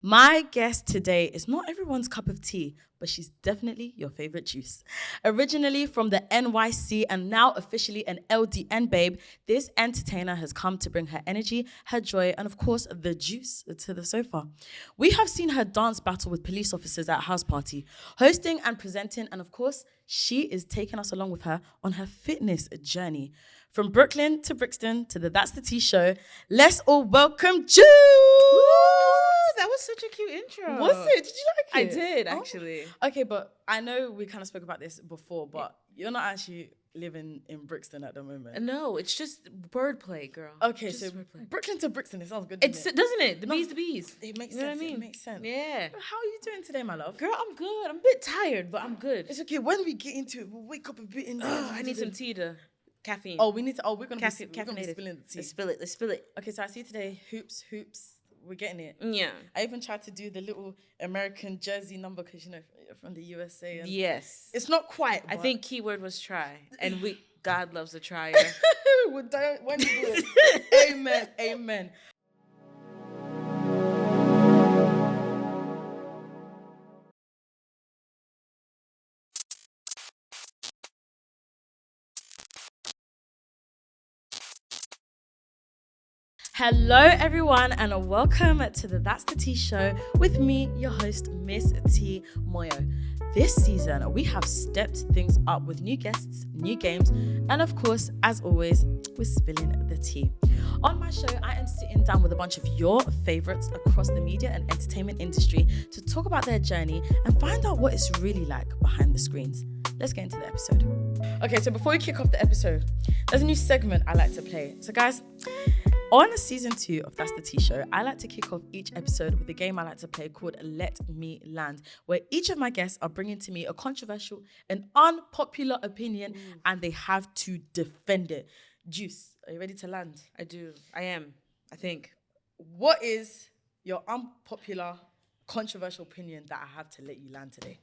My guest today is not everyone's cup of tea, but she's definitely your favorite juice. Originally from the NYC and now officially an LDN babe, this entertainer has come to bring her energy, her joy, and of course, the juice to the sofa. We have seen her dance battle with police officers at a house party, hosting and presenting, and of course, she is taking us along with her on her fitness journey. From Brooklyn to Brixton to the That's the Tea show, let's all welcome Juice! That was such a cute intro. Was it? Did you like it? I did, actually. Okay, but I know we kind of spoke about this before, but you're not actually living in Brixton at the moment. No, it's just wordplay, girl. Okay, Just so wordplay. Brooklyn to Brixton, it sounds good, It's doesn't it? The bees, the bees. It makes You know sense. what I mean? It makes sense. Yeah. How are you doing today, my love? Girl, I'm good. I'm a bit tired, but I'm good. It's okay. When we get into it, we'll wake up a bit in there. I need some tea to caffeine. Oh, we need to. Oh, we're gonna be Caffeinated. spilling the tea. Let's spill it. Let's spill it. Okay, so I see today hoops. We're getting it. Yeah. I even tried to do the little American jersey number because you're from the USA. And Yes. it's not quite. I think keyword was try, and God loves a trier. When you do it. Amen. Amen. Hello, everyone, and welcome to the That's the Tea show with me, your host, Miss Tee Moyo. This season, we have stepped things up with new guests, new games, and of course, as always, we're spilling the tea. On my show, I am sitting down with a bunch of your favorites across the media and entertainment industry to talk about their journey and find out what it's really like behind the screens. Let's get into the episode. Okay, so before we kick off the episode, there's a new segment I like to play. So guys, on season 2 of That's the Tea show, I like to kick off each episode with a game I like to play called Let Me Land, where each of my guests are bringing to me a controversial, an unpopular opinion, and they have to defend it. Juice, are you ready to land? I do. I am. I think. What is your unpopular, controversial opinion that I have to let you land today?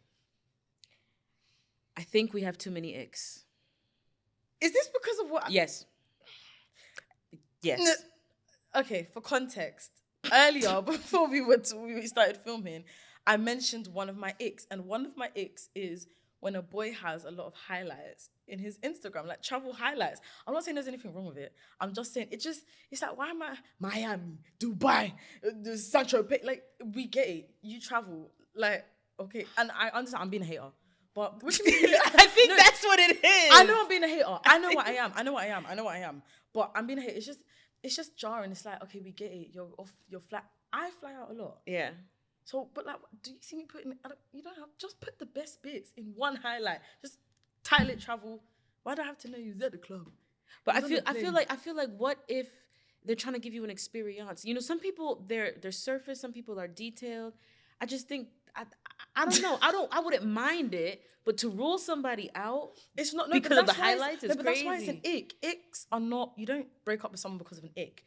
I think we have too many icks. Is this because of what? Yes. Yes. No. Okay, for context, earlier before we started filming, I mentioned one of my icks, and one of my icks is when a boy has a lot of highlights in his Instagram, like travel highlights. I'm not saying there's anything wrong with it. I'm just saying it's like, why am I Miami, Dubai, the Saint-Tropez? Like, we get it. You travel, like, okay, and I understand I'm being a hater. But I think that's what it is. I know I'm being a hater. I know what I am. But I'm being a hater. It's just jarring. It's like, okay, we get it. You're off your flat. I fly out a lot. Yeah. So, but like, do you see me putting? You don't have, just put the best bits in one highlight. Just title it travel. Why do I have to know you was at the club? But I feel like what if they're trying to give you an experience? You know, some people they're surface. Some people are detailed. I just think I don't know. I wouldn't mind it, but to rule somebody out, it's not because of the highlights. It's but crazy. That's why it's an ick. Icks are not. You don't break up with someone because of an ick.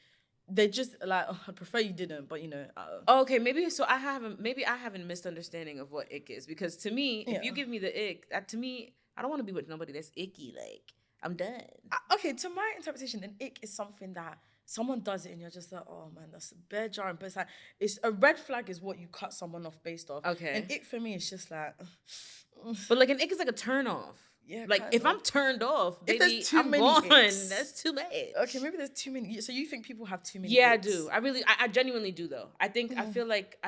They're just like, oh, I prefer you didn't, but you know. Okay, maybe so. I have a misunderstanding of what ick is, because to me, if you give me the ick, to me, I don't want to be with nobody that's icky. Like, I'm done. Okay, to my interpretation, an ick is something that someone does it and you're just like, oh man, that's bare jarring. But it's a red flag is what you cut someone off based off. Okay. An ick for me is just like, but like an ick is like a turn off. Yeah. Like if I'm turned off, baby, I'm gone. That's too bad. Okay, maybe there's too many. So you think people have too many? Yeah, icks? I do. I genuinely do though. I think I feel like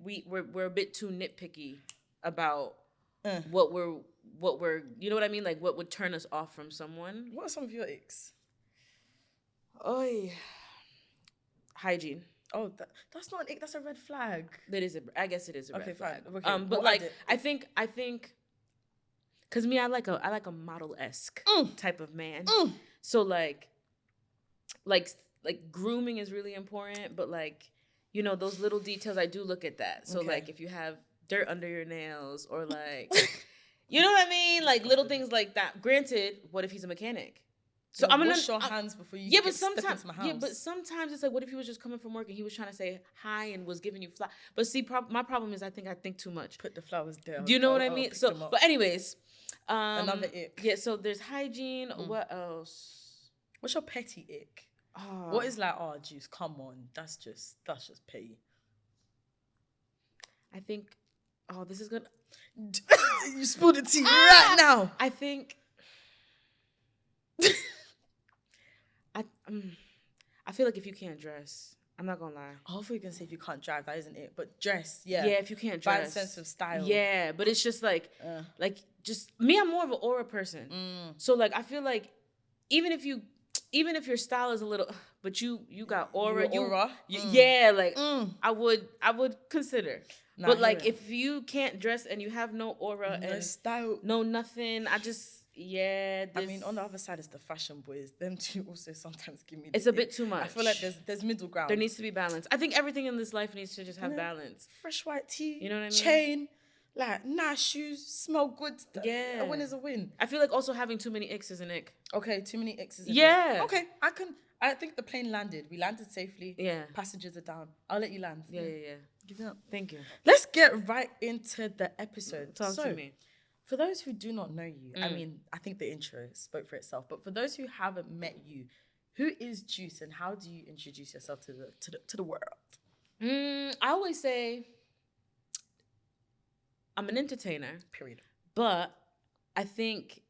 we're a bit too nitpicky about what we're you know what I mean? Like what would turn us off from someone. What are some of your icks? Oh, hygiene. Oh, that's not an ick. That's a red flag. I guess it is a red flag. Fine. Okay, but like I think, cause me, I like a model-esque type of man. So like grooming is really important, but like, you know, those little details, I do look at that. So like if you have dirt under your nails or like, you know what I mean? Like little things like that. Granted, what if he's a mechanic? So I'm gonna wash your hands before you step into my house. Yeah, but sometimes it's like, what if he was just coming from work and he was trying to say hi and was giving you flowers? But see, my problem is I think too much. Put the flowers down. Do you know what I mean? So, but anyways, another ick. Yeah, so there's hygiene. What else? What's your petty ick? What is like, oh, Juice, come on, that's just petty. think, oh, this is gonna. You spilled the tea right now. I think. I feel like if you can't dress, I'm not gonna lie. Hopefully you can say if you can't drive, that isn't it. But dress, yeah. Yeah, if you can't dress. Bad sense of style. Yeah, but it's just like just me, I'm more of an aura person. So like I feel like even if your style is a little, but you got aura. Yeah, like I would consider. Nah, but like if you can't dress and you have no aura no and style, no nothing, I mean, on the other side is the fashion boys. Them two also sometimes give me. It's a bit too much. I feel like there's middle ground. There needs to be balance. I think everything in this life needs to just have balance. Fresh white tee. You know what I mean? Chain, like nice shoes, smell good. Yeah, a win is a win. I feel like also having too many icks is an ick. Okay, too many icks is an ick. Okay, I think the plane landed. We landed safely. Yeah. Passengers are down. I'll let you land. Yeah. Give it up. Thank you. Let's get right into the episode. Talk to me. For those who do not know you, I mean, I think the intro spoke for itself. But for those who haven't met you, who is Juice and how do you introduce yourself to the world? I always say I'm an entertainer. Period. But I think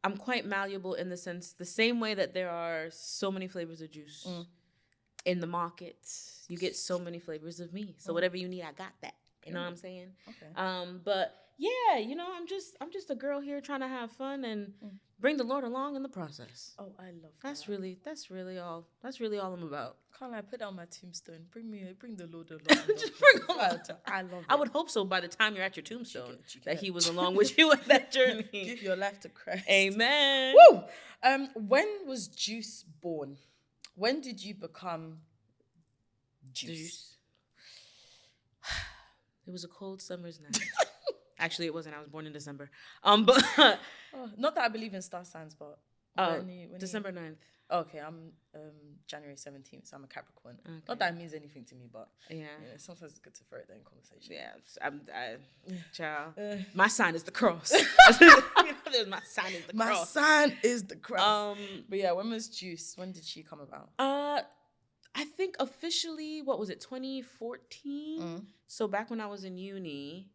I'm quite malleable in the sense, the same way that there are so many flavors of juice in the market, you get so many flavors of me. So whatever you need, I got that. You know what I'm saying? Okay. But yeah, you know, I'm just a girl here trying to have fun and bring the Lord along in the process. Oh, I love that. That's really all I'm about. Can't I put down my tombstone? Bring the Lord along. Just bring him. I love it. I would hope so by the time you're at your tombstone that he was along with you on that journey. Give your life to Christ. Amen. Woo! When was Juice born? When did you become Juice? It was a cold summer's night. Actually, it wasn't. I was born in December. But not that I believe in star signs, but December 9th. Okay, I'm January 17th, so I'm a Capricorn. Okay. Not that it means anything to me, but sometimes it's good to throw it there in conversation. Yeah, child. My sign is the cross. My sign is the cross. My sign is the cross. But yeah, when was Juice? When did she come about? I think officially, what was it, 2014? So back when I was in uni,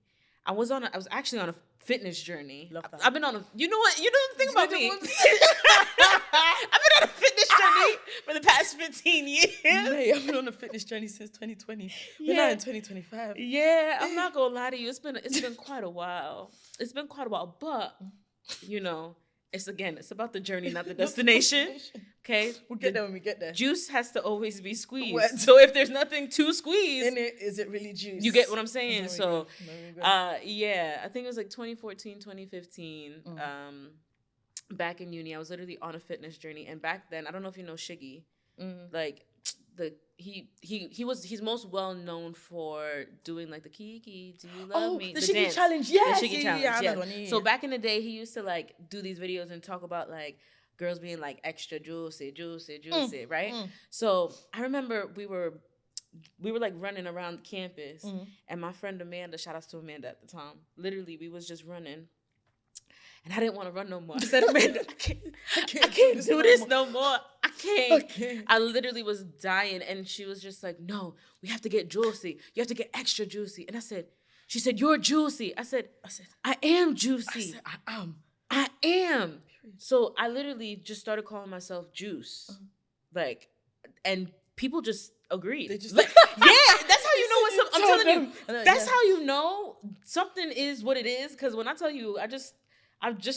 I was actually on a fitness journey. Love that. I've been on a, you know the thing about me. I've been on a fitness journey for the past 15 years. Mate, I've been on a fitness journey since 2020. We're now in 2025. Yeah, I'm not gonna lie to you. It's been quite a while. But you know, it's about the journey, not the destination. Okay, we'll get there when we get there. Juice has to always be squeezed. So if there's nothing to squeeze in it, is it really juice? You get what I'm saying? So, yeah, I think it was like 2014, 2015. Back in uni, I was literally on a fitness journey, and back then, I don't know if you know Shiggy, like he's most well known for doing like the Kiki, do you love me? The Shiggy challenge, yes. The Shiggy challenge, yeah. So back in the day, he used to like do these videos and talk about like girls being like extra juicy, right? So I remember we were like running around campus, and my friend Amanda, shout outs to Amanda at the time, literally we was just running. And I didn't want to run no more. I said, Amanda, I can't do this no more. I can't. Okay. I literally was dying. And she was just like, no, we have to get juicy. You have to get extra juicy. And she said, you're juicy. I said, I am juicy. I am. So I literally just started calling myself Juice. Like, and people just agreed. They just that's how you know what's I'm telling you. That's how you know something is what it is. Because when I tell you, I just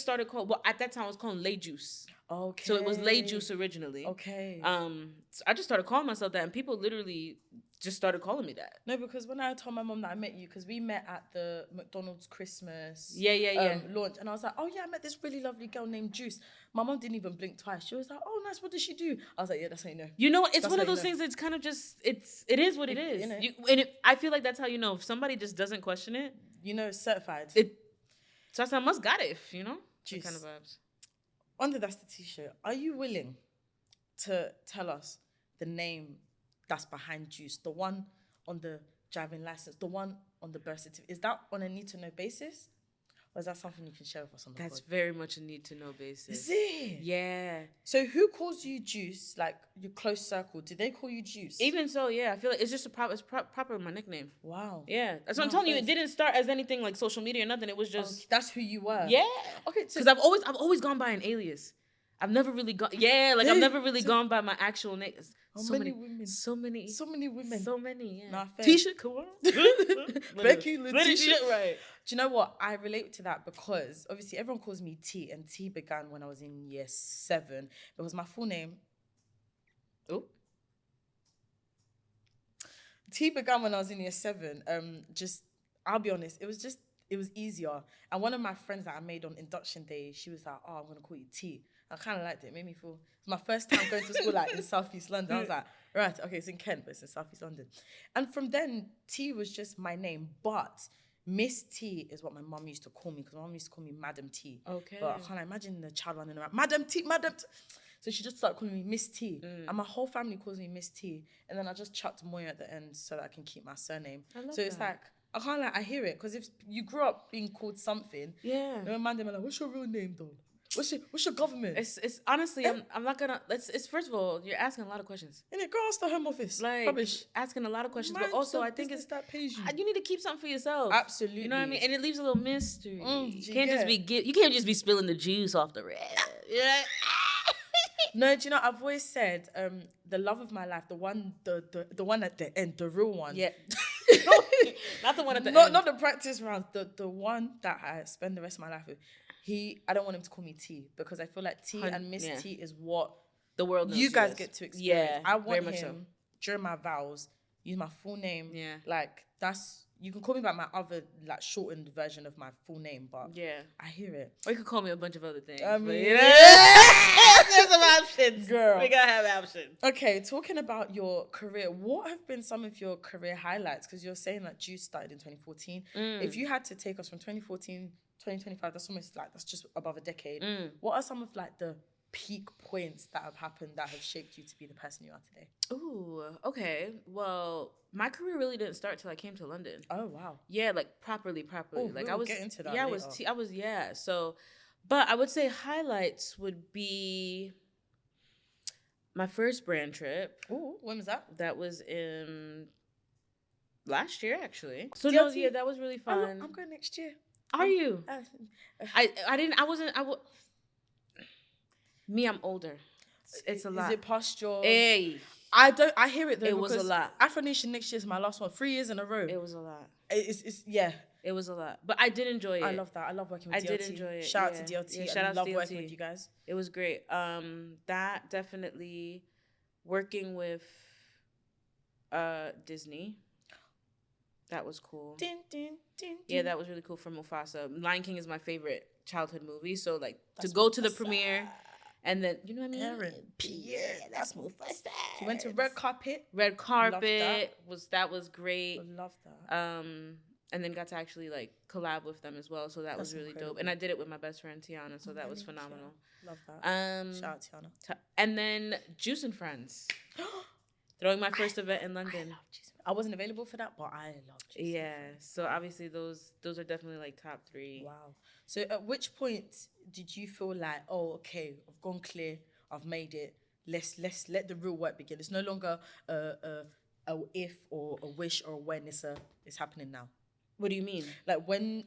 started calling, well, at that time I was calling Lay Juice. Okay. So it was Lay Juice originally. Okay. So I just started calling myself that, and people literally just started calling me that. No, because when I told my mom that I met you, because we met at the McDonald's Christmas launch, and I was like, oh yeah, I met this really lovely girl named Juice. My mom didn't even blink twice. She was like, oh nice, what does she do? I was like, yeah, that's how you know. You know, it's one of those things that's kind of just, it is what it is. I feel like that's how you know. If somebody just doesn't question it, you know, it's certified. So I must got it, you know? Juice. Kind of vibes. On the That's the T-shirt, are you willing to tell us the name that's behind Juice? The one on the driving license, the one on the birth certificate. Is that on a need-to-know basis? Or is that something you can share with us on the That's pod? very much a need to know basis. Is it? Yeah. So who calls you Juice? Like your close circle? Do they call you Juice? Even so, yeah, I feel like it's just proper my nickname. Wow. Yeah, that's what I'm telling you. It didn't start as anything like social media or nothing. It was just that's who you were. Yeah. Okay. Because I've always gone by an alias. I've never really gone. Yeah, like I've never really gone by my actual name. So many women. So many women. So many. Yeah. Nah, fair. Tisha, come on. Becky, Letitia. Right. Do you know what? I relate to that because obviously everyone calls me T, and T began when I was in year 7 because my full name. Oh. T began when I was in year 7. I'll be honest, it was easier. And one of my friends that I made on induction day, she was like, "Oh, I'm gonna call you T." I kind of liked it. It made me feel. It's my first time going to school like in Southeast London. I was like, right, okay, it's in Kent, but it's in Southeast London. And from then, T was just my name, but Miss T is what my mum used to call me because my mum used to call me Madam T. Okay. But I can't imagine the child running around, Madam T, Madam T. So she just started calling me Miss T. And my whole family calls me Miss T. And then I just chucked Moyo at the end so that I can keep my surname. So it's like, I hear it. Because if you grew up being called something, no man, they're like, what's your real name though? What's your government? It's honestly, I'm not gonna. It's first of all, you're asking a lot of questions. And it go ask the Home Office. Like rubbish. Asking a lot of questions, but also I think it's that pays you. You need to keep something for yourself. Absolutely. You know what I mean? And it leaves a little mystery. You can't just be spilling the juice off the red. Yeah. No, do you know? I've always said, the love of my life, the one at the end, the real one. Yeah. Not the one at the end. Not the practice rounds. The one that I spend the rest of my life with. I don't want him to call me T because I feel like T and Miss T is what the world knows you guys get to experience. Yeah, I want him during my vows use my full name. Yeah, like you can call me by my other like shortened version of my full name, but I hear it. Or you could call me a bunch of other things. I mean, there's some options, girl. We gotta have options. Okay, talking about your career, what have been some of your career highlights? Because you're saying that Juice started in 2014. If you had to take us from 2014. 2025, that's just above a decade. What are some of like the peak points that have happened that have shaped you to be the person you are today? Ooh, okay. Well, my career really didn't start till I came to London. Oh wow. Yeah, like properly. Oh, like I was get into that. Yeah, later. So, but I would say highlights would be my first brand trip. Ooh, when was that? That was in last year actually. So DLT? That was really fun. I'm going next year. Are you? I'm older. It's a lot. Is it past your... Hey. I hear it though. It was a lot. Afro Nation next year is my last one. 3 years in a row. It was a lot. It was a lot. But I did enjoy it. I love that. I love working with DLT. I did enjoy it. Shout out to DLT. Yeah, shout out love to DLT. Working with you guys. It was great. That definitely working with Disney. That was cool. Yeah, that was really cool for Mufasa. Lion King is my favorite childhood movie. So like to go to the premiere and then, you know what I mean? Pierre, that's Mufasa. You went to red carpet. Red carpet that was great. I love that. And then got to actually like collab with them as well. So that was really incredible. Dope. And I did it with my best friend Tiana. So that was phenomenal. Love that. Shout out Tiana. And then Juice and Friends. Throwing my first event in London. I wasn't available for that, but I love Juice. Yeah, so obviously those are definitely like top 3. Wow. So at which point did you feel like, oh, okay, I've gone clear, I've made it. Let's let the real work begin. It's no longer a if or a wish or a when. It's happening now. What do you mean? Like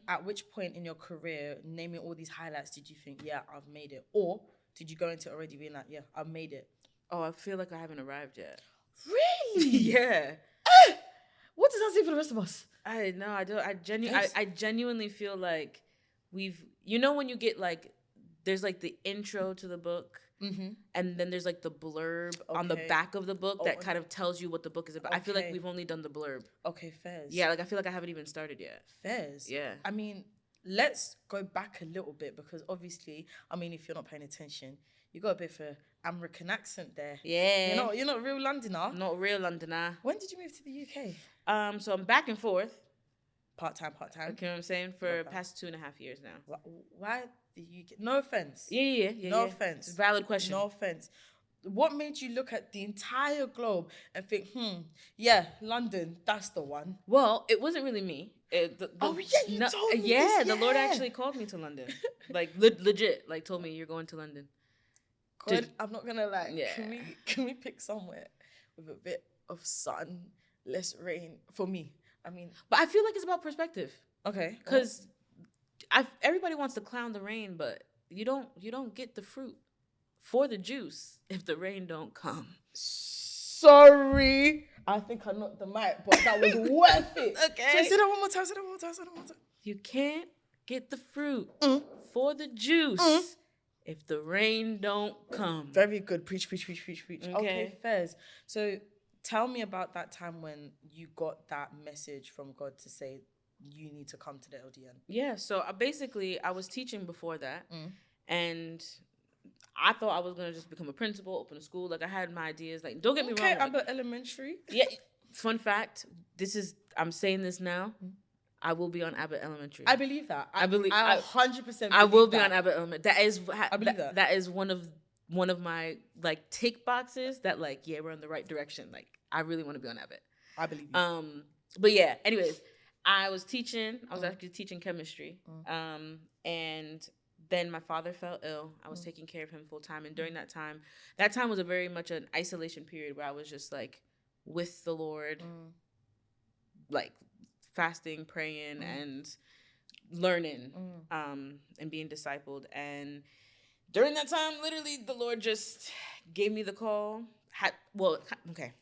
at which point in your career, naming all these highlights, did you think, yeah, I've made it, or did you go into it already being like, yeah, I've made it? Oh, I feel like I haven't arrived yet. Really? Yeah. What does that say for the rest of us? I know. I don't. I genuinely feel like we've. You know when you get like, there's like the intro to the book, and then there's like the blurb on the back of the book that kind of tells you what the book is about. I feel like we've only done the blurb. Okay, fairs. Yeah, like I feel like I haven't even started yet. Fairs. Yeah. I mean, let's go back a little bit because obviously, I mean, if you're not paying attention, you got a bit of an American accent there. Yeah. You're not a real Londoner. Not real Londoner. When did you move to the UK? So I'm back and forth. Part-time. Okay, you know what I'm saying? For past 2.5 years now. Why the UK? No offense. Yeah. No offense. Valid question. No offense. what made you look at the entire globe and think, yeah, London, that's the one? Well, it wasn't really me. Oh yeah, you told me yeah, this. the Lord actually called me to London. Like legit, like told me you're going to London. God, I'm not gonna lie. Yeah. Can we pick somewhere with a bit of sun, less rain for me? I mean, but I feel like it's about perspective. Okay. Because everybody wants to clown the rain, but you don't get the fruit for the juice if the rain don't come. Sorry, I think I knocked the mic, but that was worth it. Okay. So say that one more time. You can't get the fruit for the juice if the rain don't come. Very good. Preach. Okay, fairs. So tell me about that time when you got that message from God to say you need to come to the LDN. Yeah, so I was teaching before that, and I thought I was going to just become a principal, open a school. Like, I had my ideas. Like, don't get me wrong. Okay, Abbott Elementary. Yeah, fun fact, I'm saying this now. I will be on Abbott Elementary. I believe that. I 100% I will be on Abbott Elementary. I believe that. That is one of my, like, tick boxes that, like, yeah, we're in the right direction. Like, I really want to be on Abbott. I believe you. But yeah, anyways, I was actually teaching chemistry. And then my father fell ill. I was taking care of him full time. And during that time was a very much an isolation period where I was just, like, with the Lord, like, fasting, praying, and learning, and being discipled. And during that time, literally, the Lord just gave me the call. Okay.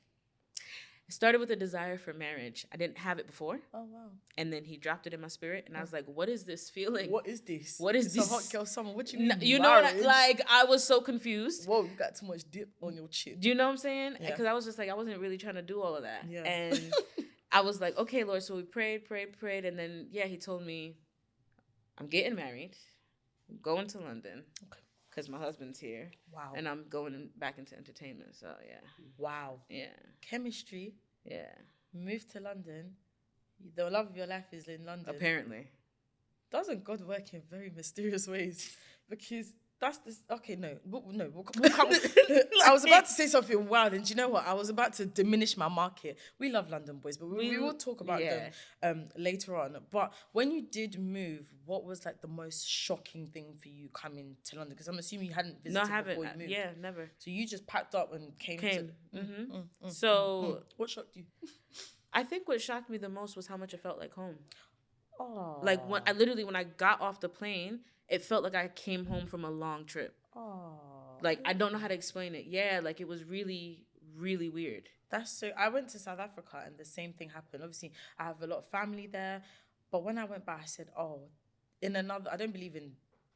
It started with a desire for marriage. I didn't have it before. Oh, wow. And then he dropped it in my spirit. And I was like, what is this feeling? What is this? It's a hot girl summer. What you mean? You know what? I was so confused. Whoa, you got too much dip on your chin. Do you know what I'm saying? Yeah. Because I was just like, I wasn't really trying to do all of that. Yeah. And I was like, okay, Lord. So we prayed. And then, yeah, he told me, I'm getting married. I'm going to London. Okay. Because my husband's here. Wow. And I'm going back into entertainment. So, yeah. Wow. Yeah. Chemistry. Yeah. Moved to London. The love of your life is in London. Apparently. Doesn't God work in very mysterious ways? Because that's this. Okay, no. We'll come. I was about to say something wild, and do you know what? I was about to diminish my market. We love London boys, but we will talk about them later on. But when you did move, what was, like, the most shocking thing for you coming to London? Because I'm assuming you hadn't visited before you moved. Yeah, never. So you just packed up and came. So what shocked you? I think what shocked me the most was how much it felt like home. Oh. Like, when I got off the plane, it felt like I came home from a long trip. Oh. Like, I don't know how to explain it. Yeah, like, it was really, really weird. I went to South Africa and the same thing happened. Obviously, I have a lot of family there. But when I went back, I said, I don't believe in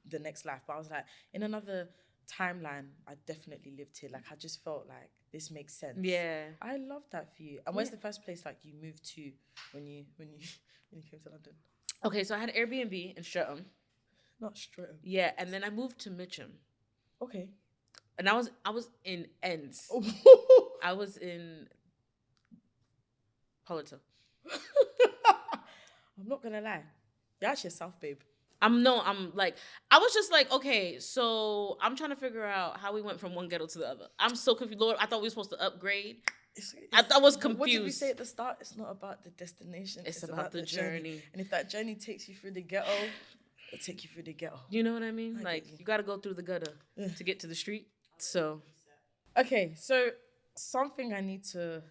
the next life, but I was like, in another timeline, I definitely lived here. Like, I just felt like this makes sense. Yeah. I love that for you. And where's the first place, like, you moved to when you came to London? Okay, so I had an Airbnb in Streatham. Not Streatham. Yeah, and then I moved to Mitcham. Okay. And I was in Ends. I was in Polito. I'm not gonna lie. You're actually a South babe. I was just like, okay, so I'm trying to figure out how we went from one ghetto to the other. I'm so confused. Lord, I thought we were supposed to upgrade. I was confused. What did we say at the start? It's not about the destination. It's about the journey. And if that journey takes you through the ghetto, it'll take you through the ghetto. You know what I mean? You got to go through the gutter to get to the street. So. Okay, so something I need to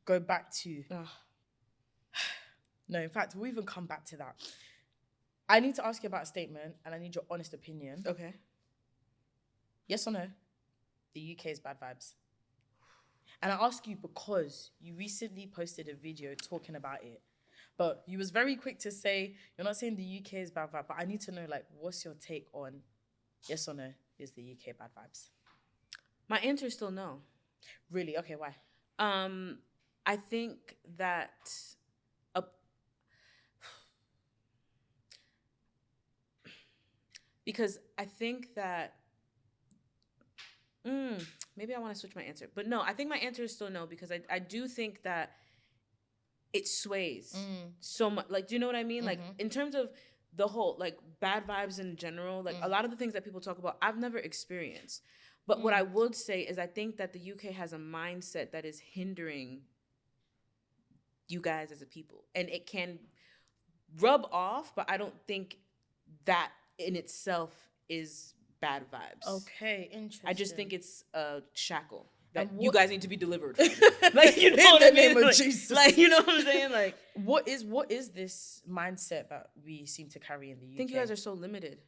go back to. No, in fact, we'll even come back to that. I need to ask you about a statement, and I need your honest opinion. Okay. Yes or no? The UK is bad vibes. And I ask you because you recently posted a video talking about it. But you was very quick to say, you're not saying the UK is bad vibe, but I need to know, like, what's your take on yes or no, is the UK bad vibes? My answer is still no. Really? Okay, why? I think that because I think that maybe I want to switch my answer. But no, I think my answer is still no, because I do think that it sways so much. Like, do you know what I mean? Mm-hmm. Like, in terms of the whole, like, bad vibes in general, like, a lot of the things that people talk about, I've never experienced. But what I would say is I think that the UK has a mindset that is hindering you guys as a people. And it can rub off, but I don't think that in itself is bad vibes. Okay, interesting. I just think it's a shackle that you guys need to be delivered from. Like, you know what I mean? Name of Jesus. Like, you know what I'm saying? Like, what is this mindset that we seem to carry in the UK? I think you guys are so limited.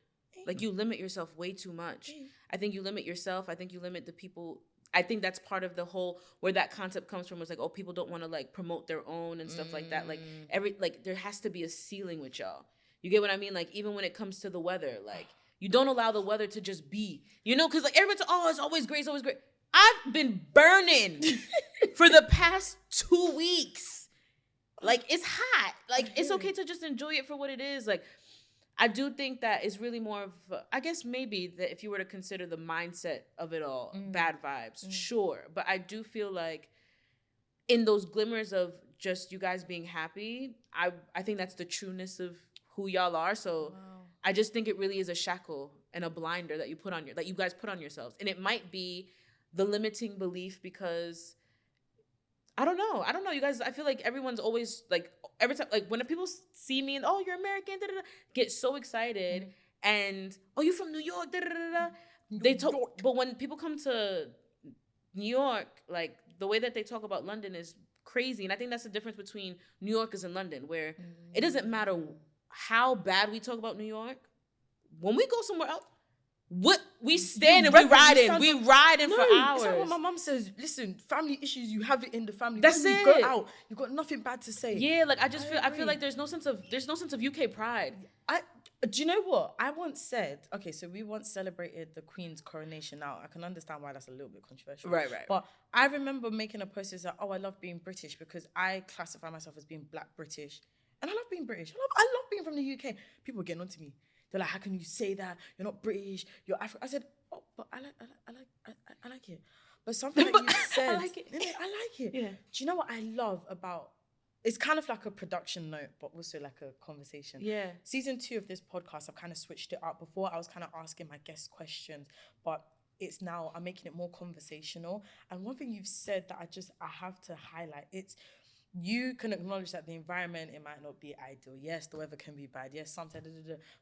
Like, you limit yourself way too much. I think you limit yourself. I think you limit the people. I think that's part of the whole, where that concept comes from, was like, oh, people don't want to like promote their own and stuff like that. Like, there has to be a ceiling with y'all. You get what I mean? Like, even when it comes to the weather, like, you don't allow the weather to just be, you know, because like everybody's, oh, it's always great, it's always great. I've been burning for the past 2 weeks. Like, it's hot. Like, it's okay to just enjoy it for what it is. Like, I do think that it's really more of, I guess maybe that if you were to consider the mindset of it all, bad vibes, sure. But I do feel like in those glimmers of just you guys being happy, I think that's the trueness of who y'all are. So I just think it really is a shackle and a blinder that you guys put on yourselves. And it might be the limiting belief because I don't know, you guys. I feel like everyone's always like, every time, like when people see me and, oh, you're American, da, da, da, get so excited, and, oh, you from New York, da, da, da, da. But when people come to New York, like the way that they talk about London is crazy, and I think that's the difference between New Yorkers and London, where it doesn't matter how bad we talk about New York, when we go somewhere else, what we stand and we riding for hours. It's like what my mum says. Listen, family issues, you have it in the family. That's when it. You go out, you got nothing bad to say. Yeah, like I feel like there's no sense of UK pride. Do you know what I once said? Okay, so we once celebrated the Queen's coronation. Now I can understand why that's a little bit controversial. Right. But I remember making a post that said, "Oh, I love being British," because I classify myself as being Black British, and I love being British. I love being from the UK. People were getting on to me. They're like, how can you say that? You're not British. You're African. I said, oh, but I like it. But something that you said, I like it. I like it. Yeah. Do you know what I love about? It's kind of like a production note, but also like a conversation. Yeah. Season 2 of this podcast, I've kind of switched it up. Before, I was kind of asking my guests questions, but it's now I'm making it more conversational. And one thing you've said that I have to highlight, it's, you can acknowledge that the environment, it might not be ideal. Yes, the weather can be bad. Yes, sometimes,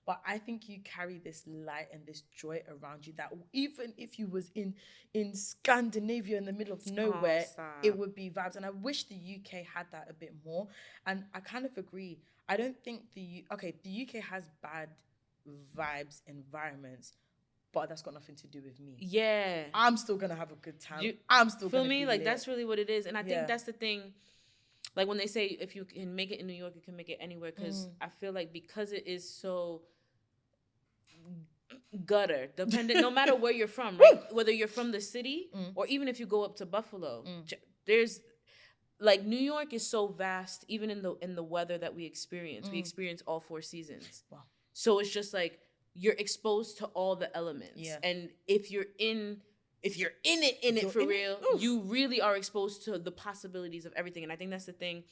but I think you carry this light and this joy around you that even if you was in Scandinavia in the middle of nowhere, it would be vibes. And I wish the UK had that a bit more. And I kind of agree. I don't think the UK has bad vibes environments, but that's got nothing to do with me. Yeah. I'm still going to have a good time. I'm still going to be like, lit. that's really what it is. And I think that's the thing. Like when they say if you can make it in New York, you can make it anywhere. Because I feel like because it is so gutter dependent, no matter where you're from, right? Whether you're from the city or even if you go up to Buffalo, there's like New York is so vast. Even in the weather that we experience all 4 seasons. Wow. So it's just like you're exposed to all the elements. Yeah. And if you're in it for real, you really are exposed to the possibilities of everything. And I think that's the thing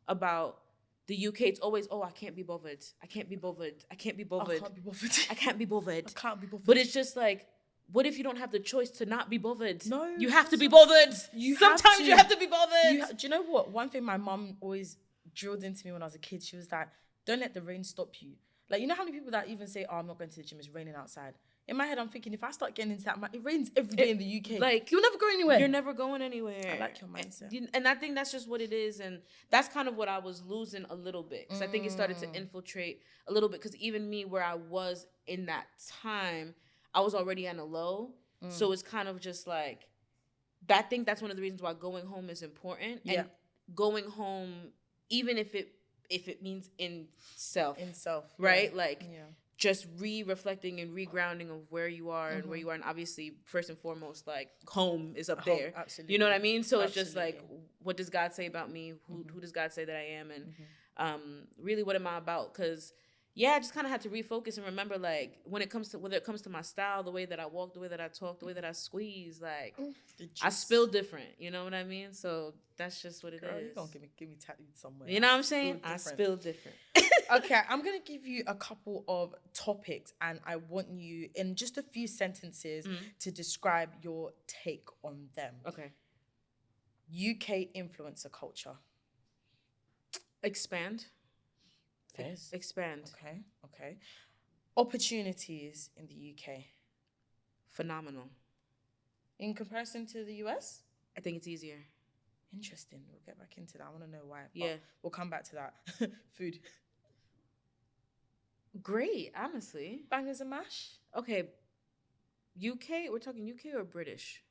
about the UK. It's always, oh, I can't be bothered. I can't be bothered. I can't be bothered. I can't be bothered. I can't be bothered. I can't be bothered. But it's just like, what if you don't have the choice to not be bothered? No. You have to be bothered. Sometimes you have to be bothered. Do you know what? One thing my mum always drilled into me when I was a kid, she was like, don't let the rain stop you. Like, you know how many people that even say, oh, I'm not going to the gym, it's raining outside. In my head, I'm thinking, if I start getting into that, it rains every day in the UK. Like, you'll never go anywhere. You're never going anywhere. I like your mindset. And I think that's just what it is. And that's kind of what I was losing a little bit. Because I think it started to infiltrate a little bit. Because even me, where I was in that time, I was already on a low. So it's kind of just like, I think that's one of the reasons why going home is important. Yeah. And going home, even if it means in self. Right? Yeah. Like, just reflecting and regrounding of where you are and where you are. And obviously, first and foremost, like, home is up there. Absolutely. You know what I mean? So it's just like, what does God say about me? Who does God say that I am? And really, what am I about? Because, I just kind of had to refocus and remember, like, whether it comes to my style, the way that I walk, the way that I talk, the way that I squeeze, like, I spill different. You know what I mean? So that's just what it is. You're going to give me tattooed somewhere. You know what I'm saying? I spill different. Okay, I'm going to give you a couple of topics and I want you, in just a few sentences, to describe your take on them. Okay. UK influencer culture. Expand. Yes. Expand. Okay. Opportunities in the UK. Phenomenal. In comparison to the US? I think it's easier. Interesting. We'll get back into that. I want to know why. Yeah. We'll come back to that. Food. Great, honestly. Bangers and mash? Okay. UK? We're talking UK or British?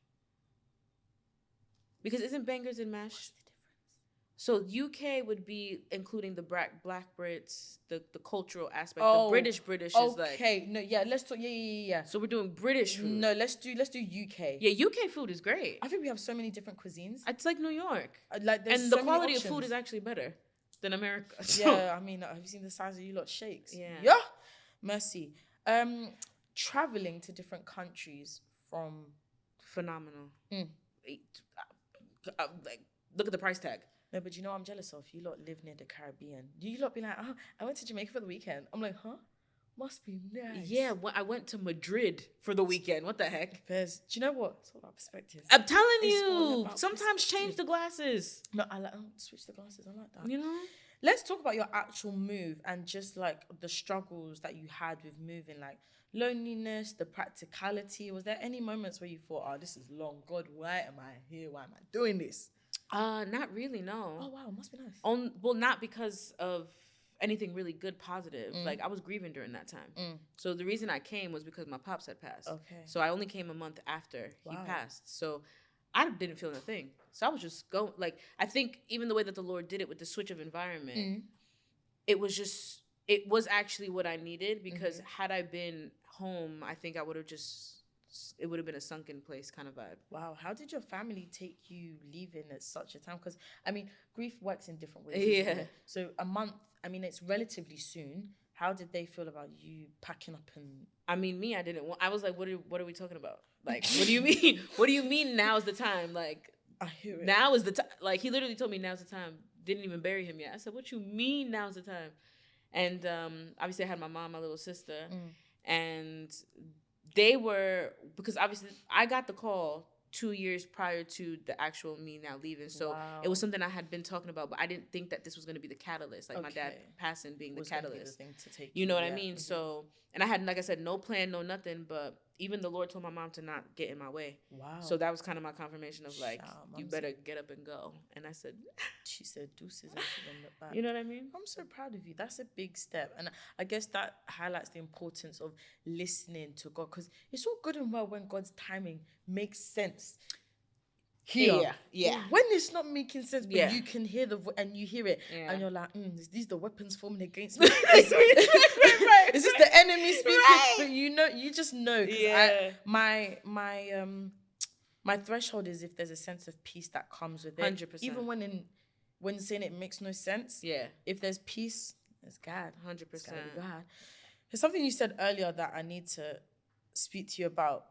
Because isn't bangers and mash? What's the difference? So UK would be including the black Brits, the cultural aspect. Oh, the British is like. Okay, no, yeah, let's talk. Yeah. So we're doing British food. No, let's do UK. Yeah, UK food is great. I think we have so many different cuisines. It's like New York. Like, there's and so the quality many of food is actually better than America. So. Yeah, I mean, have you seen the size of you lot shakes? Yeah. Mercy. Traveling to different countries from. Phenomenal. Like, look at the price tag. No, but you know what I'm jealous of? You lot live near the Caribbean. You lot be like, oh, I went to Jamaica for the weekend. I'm like, huh? Must be nice. Yeah, I went to Madrid for the weekend. What the heck? Do you know what? It's all about perspective. I'm telling It's all you. about Sometimes change the glasses. No, I switch the glasses. I like that. You know? Let's talk about your actual move and just like the struggles that you had with moving, like loneliness, the practicality. Was there any moments where you thought, oh, this is long? God, why am I here? Why am I doing this? Not really, no. Oh, wow, must be nice. Well, not because of anything really good, positive. Like, I was grieving during that time. So the reason I came was because my pops had passed. Okay. So I only came a month after he passed. So I didn't feel nothing. So I was just going, like, I think even the way that the Lord did it with the switch of environment, it was actually what I needed, because had I been home, I think I would have it would have been a sunken place kind of vibe. Wow. How did your family take you leaving at such a time? Because, I mean, grief works in different ways. Yeah. So a month, I mean, it's relatively soon. How did they feel about you packing up and... I mean, me, I was like, what are we talking about? Like, what do you mean? What do you mean now's the time? Like, I hear it. Now is the time. Like, he literally told me now's the time. Didn't even bury him yet. I said, what you mean now's the time? And obviously I had my mom, my little sister, and they were, because obviously I got the call 2 years prior to the actual me now leaving. So it was something I had been talking about, but I didn't think that this was going to be the catalyst. Like, my dad passing being the catalyst. Be the thing to take you know what I mean? So, and I had, like I said, no plan, no nothing, but even the Lord told my mom to not get in my way. Wow. So that was kind of my confirmation of like, you better get up and go. And I said, she said deuces and she didn't look back. You know what I mean? I'm so proud of you. That's a big step. And I guess that highlights the importance of listening to God, because it's all good and well when God's timing makes sense. Here. Yeah. When it's not making sense, but you can hear and you hear it, and you're like, is these the weapons forming against me? Is this the enemy speaking? Right. But you just know. Yeah. My threshold is if there's a sense of peace that comes with it. 100%. Even when saying it makes no sense. Yeah. If there's peace, there's God. 100%. God. There's something you said earlier that I need to speak to you about.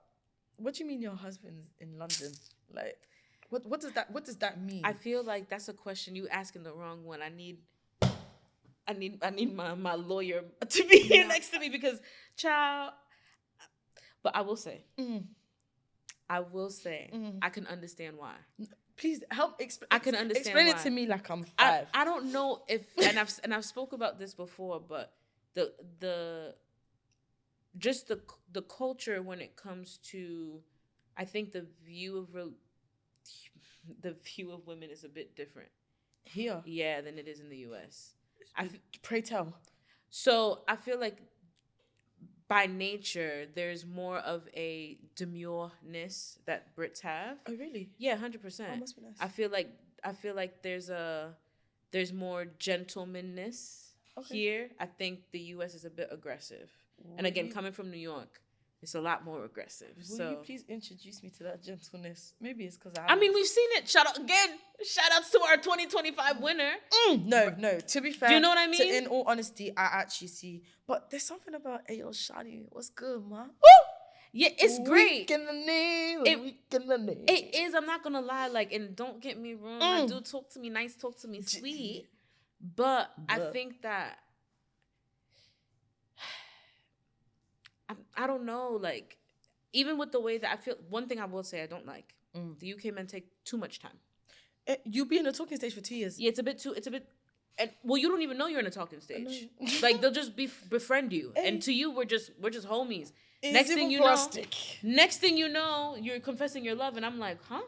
What do you mean your husband's in London? Like, what does that mean? I feel like that's a question you asking the wrong one. I need my lawyer to be here next to me, because child. But I will say, I can understand why. Please help explain. I can understand. Explain why. It to me like I'm 5. I don't know if and I've spoke about this before, but the culture when it comes to, I think the view of women is a bit different here, than it is in the U.S. Pray tell. So I feel like by nature there's more of a demureness that Brits have. Oh really? Yeah, 100%. Oh, must be nice. I feel like there's more gentlemanness here. I think the U.S. is a bit aggressive, and again, coming from New York, it's a lot more aggressive. Will you please introduce me to that gentleness? Maybe it's because I mean, we've seen it. Shout outs to our 2025 winner. No. To be fair, do you know what I mean? In all honesty, I actually see. But there's something about Ayo Shadi. What's good, man? Woo! Yeah, it's great. Week in the knee. It is. I'm not gonna lie. Like, and don't get me wrong. I do talk to me nice, talk to me sweet. But I think that I don't know, like, even with the way that I feel, one thing I will say I don't like, the UK men take too much time. You'll be in a talking stage for 2 years. Yeah, it's a bit, and well, you don't even know you're in a talking stage. Like, they'll just befriend you, and to you, we're just homies. Next thing you know, you're confessing your love, and I'm like, huh?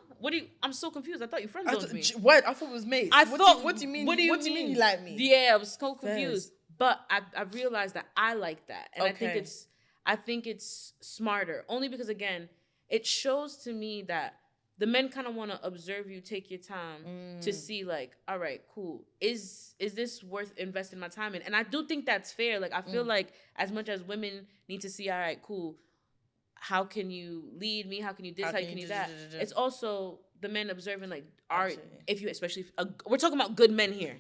I'm so confused. I thought you friend zoned me. What? I thought it was mates. What do you mean? What do you mean you like me? Yeah, I was so confused. But I realized that I like that, and I think it's smarter. Only because, again, it shows to me that the men kind of want to observe you, take your time to see, like, all right, cool. Is this worth investing my time in? And I do think that's fair. Like, I feel like as much as women need to see, all right, cool, how can you lead me? How can you this? How can you that? It's also the men observing, like, especially we're talking about good men here.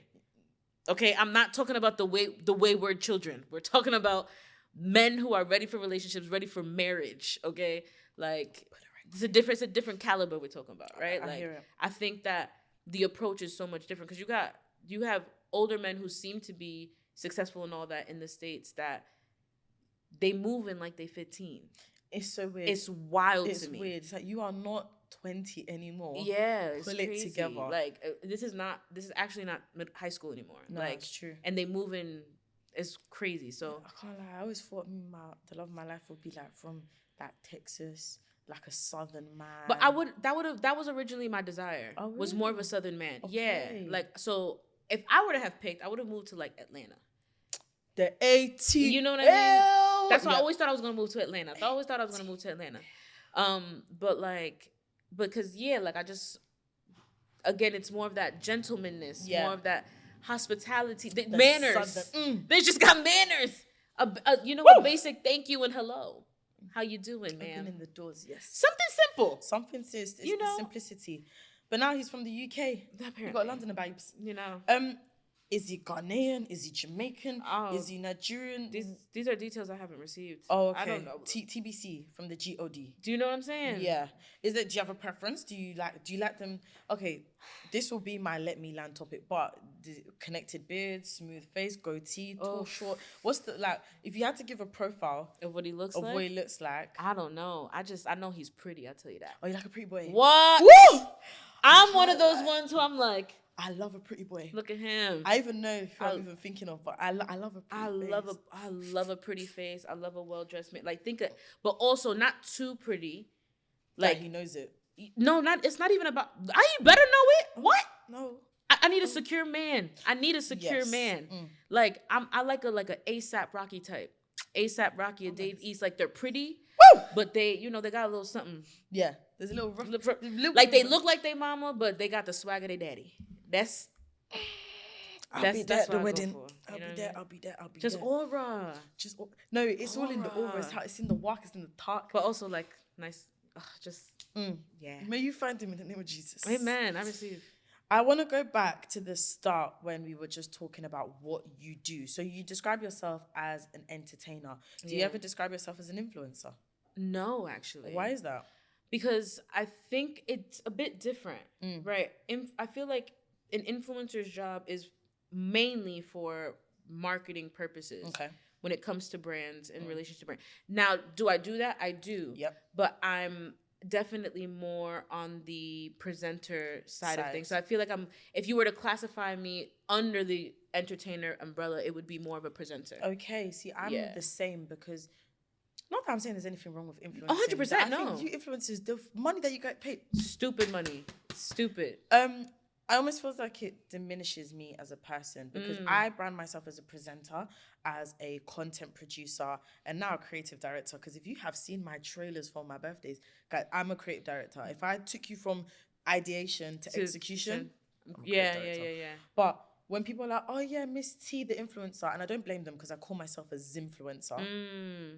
Okay, I'm not talking about the wayward children. We're talking about men who are ready for relationships, ready for marriage. Okay, like, it's a different caliber we're talking about, right? I think that the approach is so much different because you have older men who seem to be successful and all that in the States that they move in like they 15. It's so weird. It's wild to me. It's weird. It's like, you are not 20 anymore. Yeah, it's pull crazy. It together. Like, this is actually not high school anymore. No, like, it's true. And they move in. It's crazy. So I can't lie. I always thought the love of my life would be like from like Texas, like a southern man. But that was originally my desire. Oh, really? Was more of a southern man. Okay. Yeah. Like, so if I were to have picked, I would have moved to like Atlanta. The AT. You know what I mean? That's why I always thought I was gonna move to Atlanta. I always thought I was gonna move to Atlanta. But like, because like I just, again, it's more of that gentlemanness, more of that hospitality, the manners. They just got manners. A basic thank you and hello. How you doing, man? Opening the doors, yes. Something simple. Something sis. It's the simplicity. But now he's from the UK. Apparently. He got Londoner vibes. You know. Is he Ghanaian? Is he Jamaican? Oh, is he Nigerian? These are details I haven't received. Oh, okay. I don't know. TBC from the GOD. Do you know what I'm saying? Yeah. Do you have a preference? Do you like them? Okay, this will be my let me land topic, but connected beard, smooth face, goatee, tall, short. What's the, like, if you had to give a profile of what he looks like? I don't know. I know he's pretty, I'll tell you that. Oh, you like a pretty boy? What? Woo! I'm one of those ones who I'm like, I love a pretty boy. Look at him. I even know who I'm even thinking of, but I love a pretty face. I love a pretty face. I love a well-dressed man. Like, but also not too pretty. Like, he knows it. No, it's not even about, I better know it. What? No. I need a secure man. I need a secure man. Like, I like a ASAP Rocky type. ASAP Rocky and Dave East, like, they're pretty. Woo! But they, they got a little something. Yeah. There's a little rough. Like, they look like they mama, but they got the swag of their daddy. I'll be there at the wedding. I'll be there. Just aura. No, it's aura. All in the aura. It's in the walk. It's in the talk. But also, like, nice. Yeah. May you find him in the name of Jesus. Amen. I receive. I want to go back to the start when we were just talking about what you do. So you describe yourself as an entertainer. Do you ever describe yourself as an influencer? No, actually. Why is that? Because I think it's a bit different, right? I feel like an influencer's job is mainly for marketing purposes. Okay. When it comes to brands and relationship to brands. Now, do I do that? I do. Yep. But I'm definitely more on the presenter side of things. So I feel like if you were to classify me under the entertainer umbrella, it would be more of a presenter. Okay. See, I'm the same because, not that I'm saying there's anything wrong with influencing. 100%, no. I think you influencers, the money that you get paid. Stupid money. Stupid. I almost feel like it diminishes me as a person because I brand myself as a presenter, as a content producer, and now a creative director. Because if you have seen my trailers for my birthdays, guys, I'm a creative director. If I took you from ideation to execution, yeah. But when people are like, oh yeah, Miss T, the influencer, and I don't blame them because I call myself a Zimfluencer.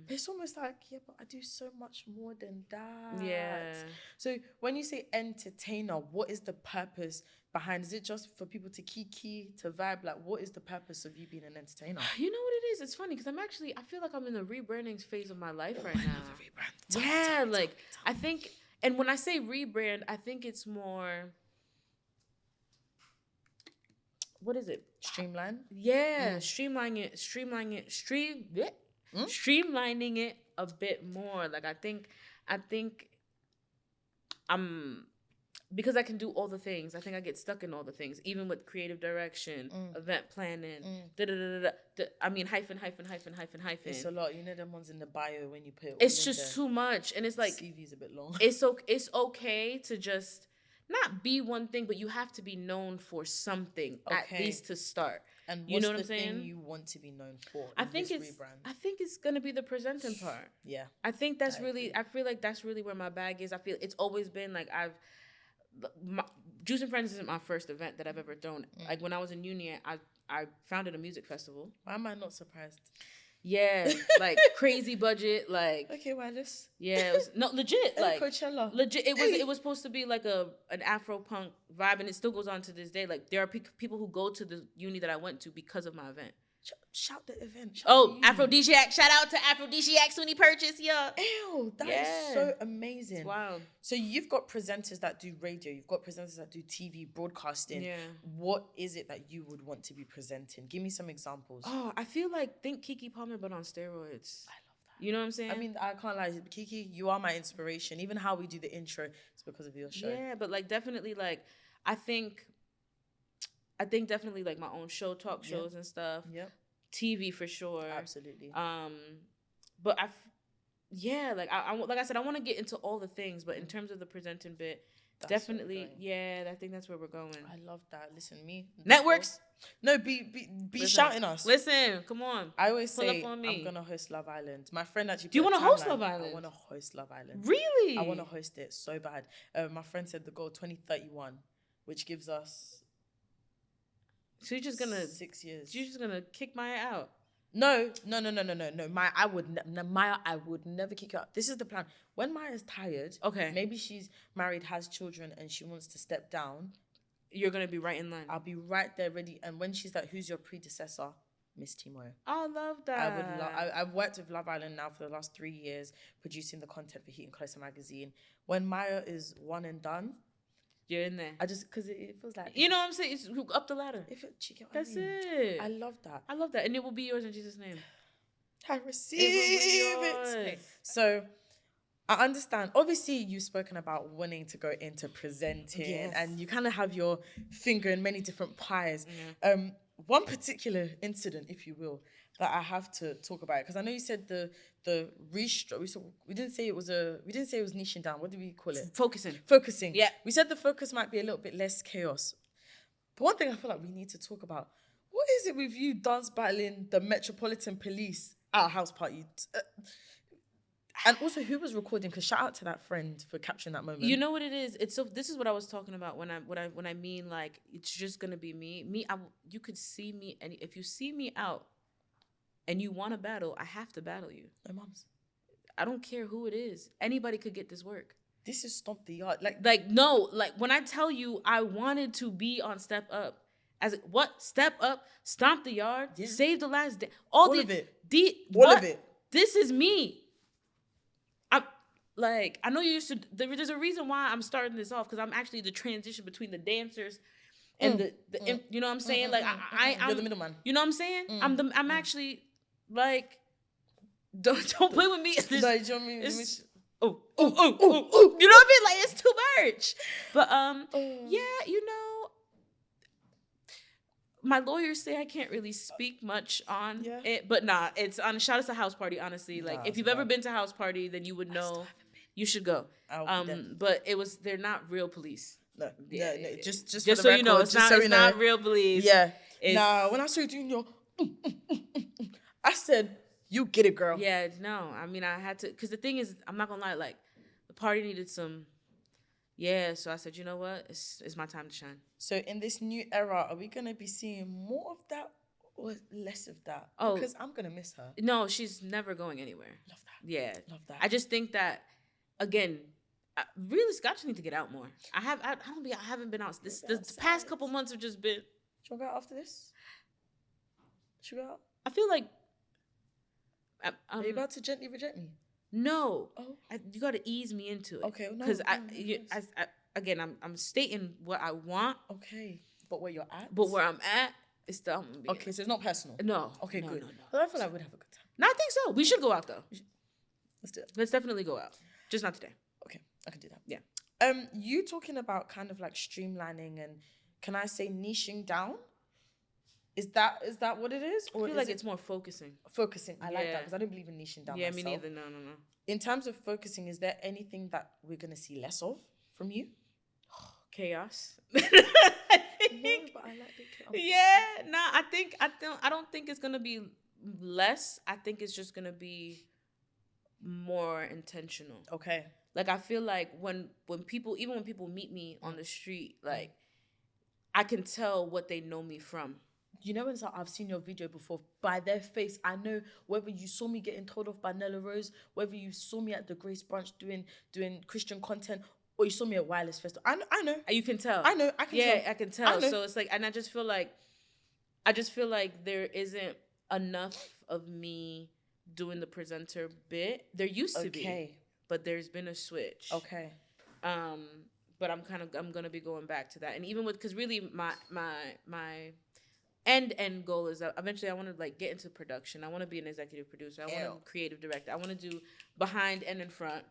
It's almost like, yeah, but I do so much more than that. Yeah. So when you say entertainer, what is the purpose behind? Is it just for people to kiki, to vibe? Like, what is the purpose of you being an entertainer? You know what it is? It's funny because I feel like I'm in the rebranding phase of my life right now. Tell me. I think, and when I say rebrand, I think it's more, what is it? Streamline? Yeah, streamline it. streamlining it a bit more. Like I think I'm, because I can do all the things. I think I get stuck in all the things, even with creative direction, event planning, I mean, hyphen. It's a lot. You know them ones in the bio when you put it It's all just in there. too much, and it's like CV's a bit long. It's okay to just not be one thing, but you have to be known for something at least to start. And what's you know what the I'm saying? thing you want to be known for? I think it's gonna be the presenting part. Yeah. I think that's I feel like that's really where my bag is. I feel it's always been like Juice and Friends isn't my first event that I've ever thrown. Like when I was in uni, I founded a music festival. Why am I not surprised? Yeah, like crazy budget, like okay, why this? Yeah, it was legit, like Coachella. Legit. It was supposed to be like an Afro punk vibe, and it still goes on to this day. Like there are people who go to the uni that I went to because of my event. Shout the event. Aphrodisiac! Shout out to Aphrodisiac SUNY Purchase, yeah. Ew, that is so amazing. It's wild. So you've got presenters that do radio, you've got presenters that do TV broadcasting. Yeah. What is it that you would want to be presenting? Give me some examples. Oh, I feel like Keke Palmer, but on steroids. I love that. You know what I'm saying? I mean, I can't lie, Keke, you are my inspiration. Even how we do the intro is because of your show. Yeah, but like definitely like I think definitely like my own show, talk shows and stuff. Yep. TV for sure. Absolutely. But like I said, I want to get into all the things, but in terms of the presenting bit, definitely, I think that's where we're going. I love that. Listen, networks. No, be shouting us. Listen, come on. I always say I'm gonna host Love Island. My friend actually. Do you want to host Love Island? I want to host Love Island. Really? I want to host it so bad. My friend said the goal 2031, which gives us. So you're just gonna 6 years. You're just gonna kick Maya out? No. Maya, I would never kick you out. This is the plan. When Maya's tired, maybe she's married, has children, and she wants to step down. You're gonna be right in line. I'll be right there, ready. And when she's like, "Who's your predecessor?" Miss Tee Moyo. I love that. I've worked with Love Island now for the last 3 years, producing the content for Heat and Closer magazine. When Maya is one and done. You're in there. Because it feels like... You know what I'm saying? It's up the ladder. That's it. I love that. I love that. And it will be yours in Jesus' name. I receive it. So, I understand. Obviously, you've spoken about wanting to go into presenting. And you kind of have your finger in many different pies. Yeah. One particular incident, if you will, that I have to talk about, because I know you said the restructure. We didn't say it was niching down. What do we call it? Focusing. Yeah. We said the focus might be a little bit less chaos. But one thing I feel like we need to talk about, what is it with you dance battling the Metropolitan Police at a house party? And also, who was recording? Because shout out to that friend for capturing that moment. You know what it is? This is what I was talking about when I mean like it's just gonna be me. You could see me, and if you see me out, and you want to battle, I have to battle you. My mom's. I don't care who it is. Anybody could get this work. This is Stomp the Yard. No. Like when I tell you I wanted to be on Step Up, Step Up, Stomp the Yard, Save the Last Day, all of it. All of it. This is me. I know you used to. There's a reason why I'm starting this off, because I'm actually the transition between the dancers and you know what I'm saying? I'm You're the middleman. You know what I'm saying? I'm actually like, don't play with me. You know what I mean? Like it's too much. But my lawyers say I can't really speak much on it, but it's on. Shout out to House Party, honestly. Like if you've ever been to House Party, then you would know. You should go. But they're not real police. No. Just so you know, it's not real police. Yeah. Nah, when I saw you doing your, I said, you get it, girl. Yeah, no. I mean, I had to, because the thing is, I'm not gonna lie, like, the party needed some, so I said, you know what? It's my time to shine. So in this new era, are we gonna be seeing more of that or less of that? Oh. Because I'm gonna miss her. No, she's never going anywhere. Love that. Yeah. Love that. I just think that, again, really, Scotch need to get out more. I haven't been out. The past couple months have just been. Should we go out after this? Should we go out? I feel like. Are you about to gently reject me? No. Oh. You got to ease me into it. Okay. No. Because I'm stating what I want. Okay. But where you're at. But where I'm at is the. Okay, so it's not personal. No. Okay, no, good. No. But I feel like we'd have a good time. No, I think so. We should go out though. Let's do it. Let's definitely go out. Just not today. Okay, I can do that. Yeah. You talking about kind of like streamlining and can I say niching down? Is that what it is? Or I feel like it's more focusing. Focusing. I like that because I don't believe in niching down. Yeah, myself. me neither. No. In terms of focusing, is there anything that we're gonna see less of from you? Chaos. No, but I like the chaos. Yeah, no, I don't think it's gonna be less. I think it's just gonna be more intentional. Okay. Like I feel like when people meet me on the street, like I can tell what they know me from. You know, when I've seen your video before, by their face, I know whether you saw me getting told off by Nella Rose, whether you saw me at the Grace Brunch doing Christian content, or you saw me at Wireless Festival. I know. You can tell. I know. I can tell. Yeah, I can tell. So it's like, and I just feel like there isn't enough of me doing the presenter bit. There used to be, but there's been a switch. Okay. But I'm gonna be going back to that, and even because really my end goal is that eventually I want to like get into production. I want to be an executive producer. I want to creative director. I want to do behind and in front,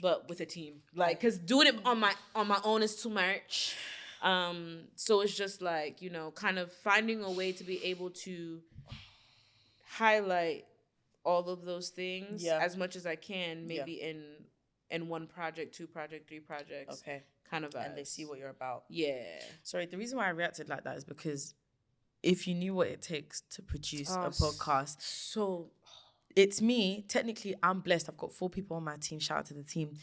but with a team. Like, cause doing it on my own is too much. So it's just like, you know, kind of finding a way to be able to highlight all of those things as much as I can, maybe in one project, 2 project, 3 projects. Okay. Kind of vibes. And they see what you're about. Yeah. Sorry, the reason why I reacted like that is because if you knew what it takes to produce a podcast, so it's me. Technically, I'm blessed. I've got 4 people on my team. Shout out to the team.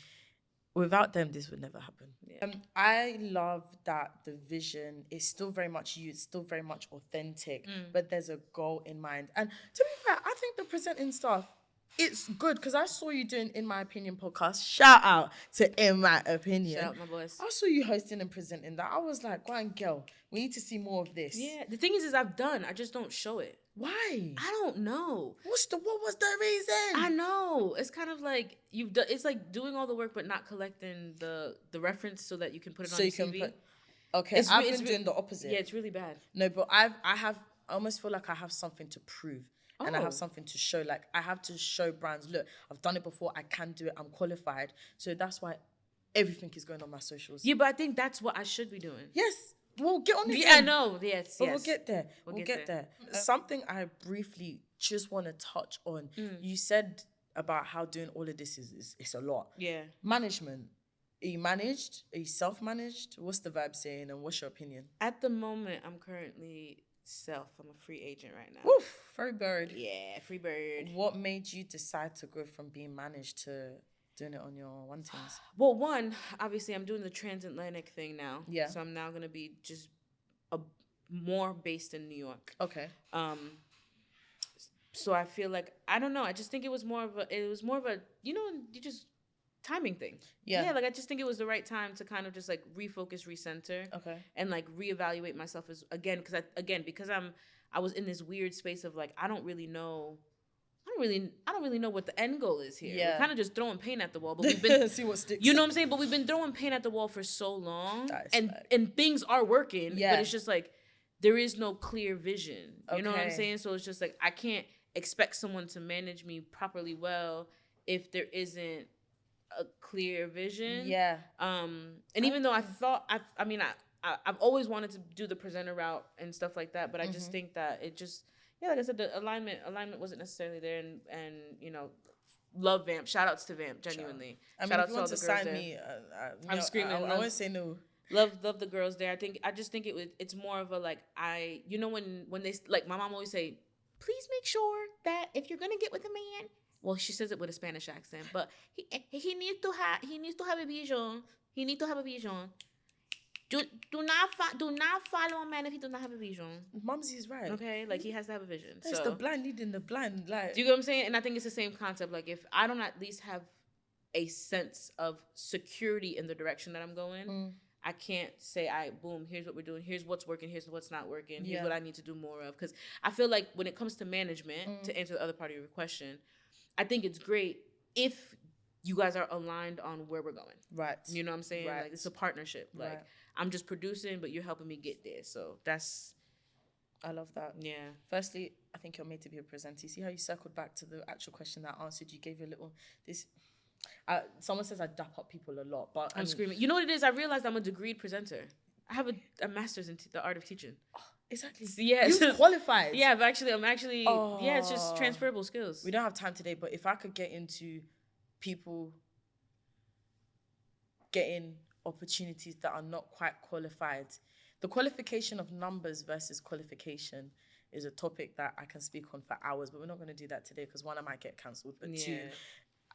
Without them, this would never happen. Yeah. I love that the vision is still very much you. It's still very much authentic, but there's a goal in mind. And to be fair, I think the presenting stuff, it's good because I saw you doing In My Opinion podcast. Shout out to In My Opinion. Shout out, my boys. I saw you hosting and presenting that. I was like, go on, girl. We need to see more of this. Yeah. The thing is I just don't show it. Why? I don't know. What was the reason? I know. It's kind of like it's like doing all the work but not collecting the reference so that you can put it on your CV. Okay, I've been doing the opposite. Yeah, it's really bad. No, but I almost feel like I have something to prove. And I have something to show. Like, I have to show brands, look, I've done it before. I can do it. I'm qualified. So that's why everything is going on my socials. Yeah, but I think that's what I should be doing. Yes. We'll get on it. Yeah, I know. Yes, but we'll get there. We'll get there. Something I briefly just want to touch on. You said about how doing all of this is it's a lot. Yeah. Management. Are you managed? Are you self-managed? What's the vibe saying and what's your opinion? At the moment, I'm currently self. I'm a free agent right now. Woof, free bird. Yeah, free bird. What made you decide to go from being managed to doing it on your one things? Well, one, obviously I'm doing the transatlantic thing now. Yeah. So I'm now gonna be just more based in New York. Okay. So I feel like I don't know. I just think it was more of a you just timing thing. Yeah, like I just think it was the right time to kind of just like refocus, recenter, and like reevaluate myself because I was in this weird space of like I don't really know what the end goal is here. Yeah. We're kind of just throwing paint at the wall, but we've been see what sticks. You know what I'm saying? But we've been throwing paint at the wall for so long, and things are working. Yeah. But it's just like there is no clear vision. You know what I'm saying? So it's just like I can't expect someone to manage me properly well if there isn't a clear vision. Yeah. And even though I've always wanted to do the presenter route and stuff like that, but I just think that it just like I said, the alignment wasn't necessarily there, and love Vamp. Shout outs to Vamp, genuinely. Shout out to all the girls there. Me, I'm screaming. I won't say no. Love the girls there. I just think it's more of a like when they like my mom always say, please make sure that if you're gonna get with a man, well she says it with a Spanish accent, but he needs to have a vision. He needs to have a vision. Do not follow a man if he does not have a vision. Mumsy's right. Okay, like he has to have a vision. It's the blind leading the blind. Like, do you get what I'm saying? And I think it's the same concept. Like if I don't at least have a sense of security in the direction that I'm going, I can't say, boom, here's what we're doing, here's what's working, here's what's not working, here's what I need to do more of. Because I feel like when it comes to management, to answer the other part of your question, I think it's great if you guys are aligned on where we're going. Right. You know what I'm saying? Right. Like it's a partnership. Like I'm just producing, but you're helping me get there. So I love that. Yeah. Firstly, I think you're made to be a presenter. You see how you circled back to the actual question that I answered? You gave you a little, someone says I dap up people a lot, but I'm screaming. You know what it is? I realized I'm a degreed presenter. I have a master's in the art of teaching. Oh, exactly. Yeah. You're qualified. Yeah, but I'm actually, yeah, it's just transferable skills. We don't have time today, but if I could get into people getting opportunities that are not quite qualified, the qualification of numbers versus qualification is a topic that I can speak on for hours, but we're not going to do that today because one, I might get cancelled, but two,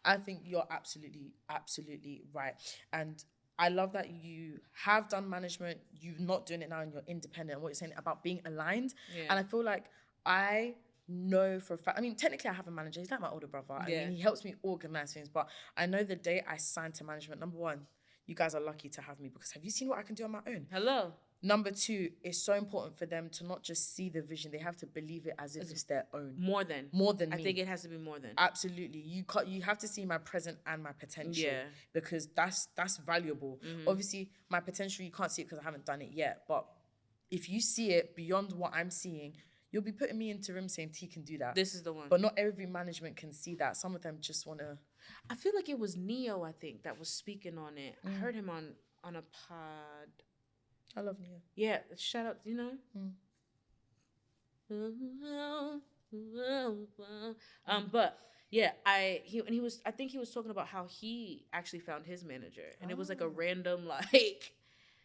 I think you're absolutely right. And I love that you have done management, you're not doing it now and you're independent, and what you're saying about being aligned. And I feel like I know for a fact, I mean, technically I have a manager, he's like my older brother. I mean, he helps me organize things, but I know the day I signed to management, number one, you guys are lucky to have me because have you seen what I can do on my own? Hello. Number two, it's so important for them to not just see the vision; they have to believe it as if it's their own. More than me. I think it has to be more than. Absolutely, you have to see my present and my potential. Yeah. Because that's valuable. Mm-hmm. Obviously, my potential you can't see it because I haven't done it yet. But if you see it beyond what I'm seeing, you'll be putting me into room saying T can do that. This is the one. But not every management can see that. Some of them just want to. I feel like it was Neo, I think, that was speaking on it. I heard him on a pod. I love Neo. Yeah, shout out, you know. But yeah, I think he was talking about how he actually found his manager, and it was like a random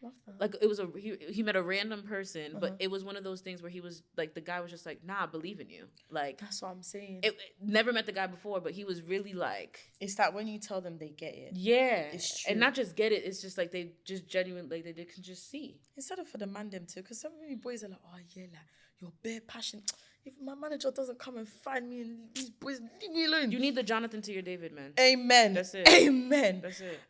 Love that. Like it was he met a random person, but it was one of those things where he was like, the guy was just like, nah, I believe in you. Like that's what I'm saying. It never met the guy before, but he was really like, it's that when you tell them they get it. Yeah. It's true. And not just get it, it's just like they just genuinely like they can just see. Instead of for the man them too, because some of you boys are like, oh yeah, like you're bare passion. If my manager doesn't come and find me and these boys leave me alone. You need the Jonathan to your David, man. Amen. That's it. Amen. That's it.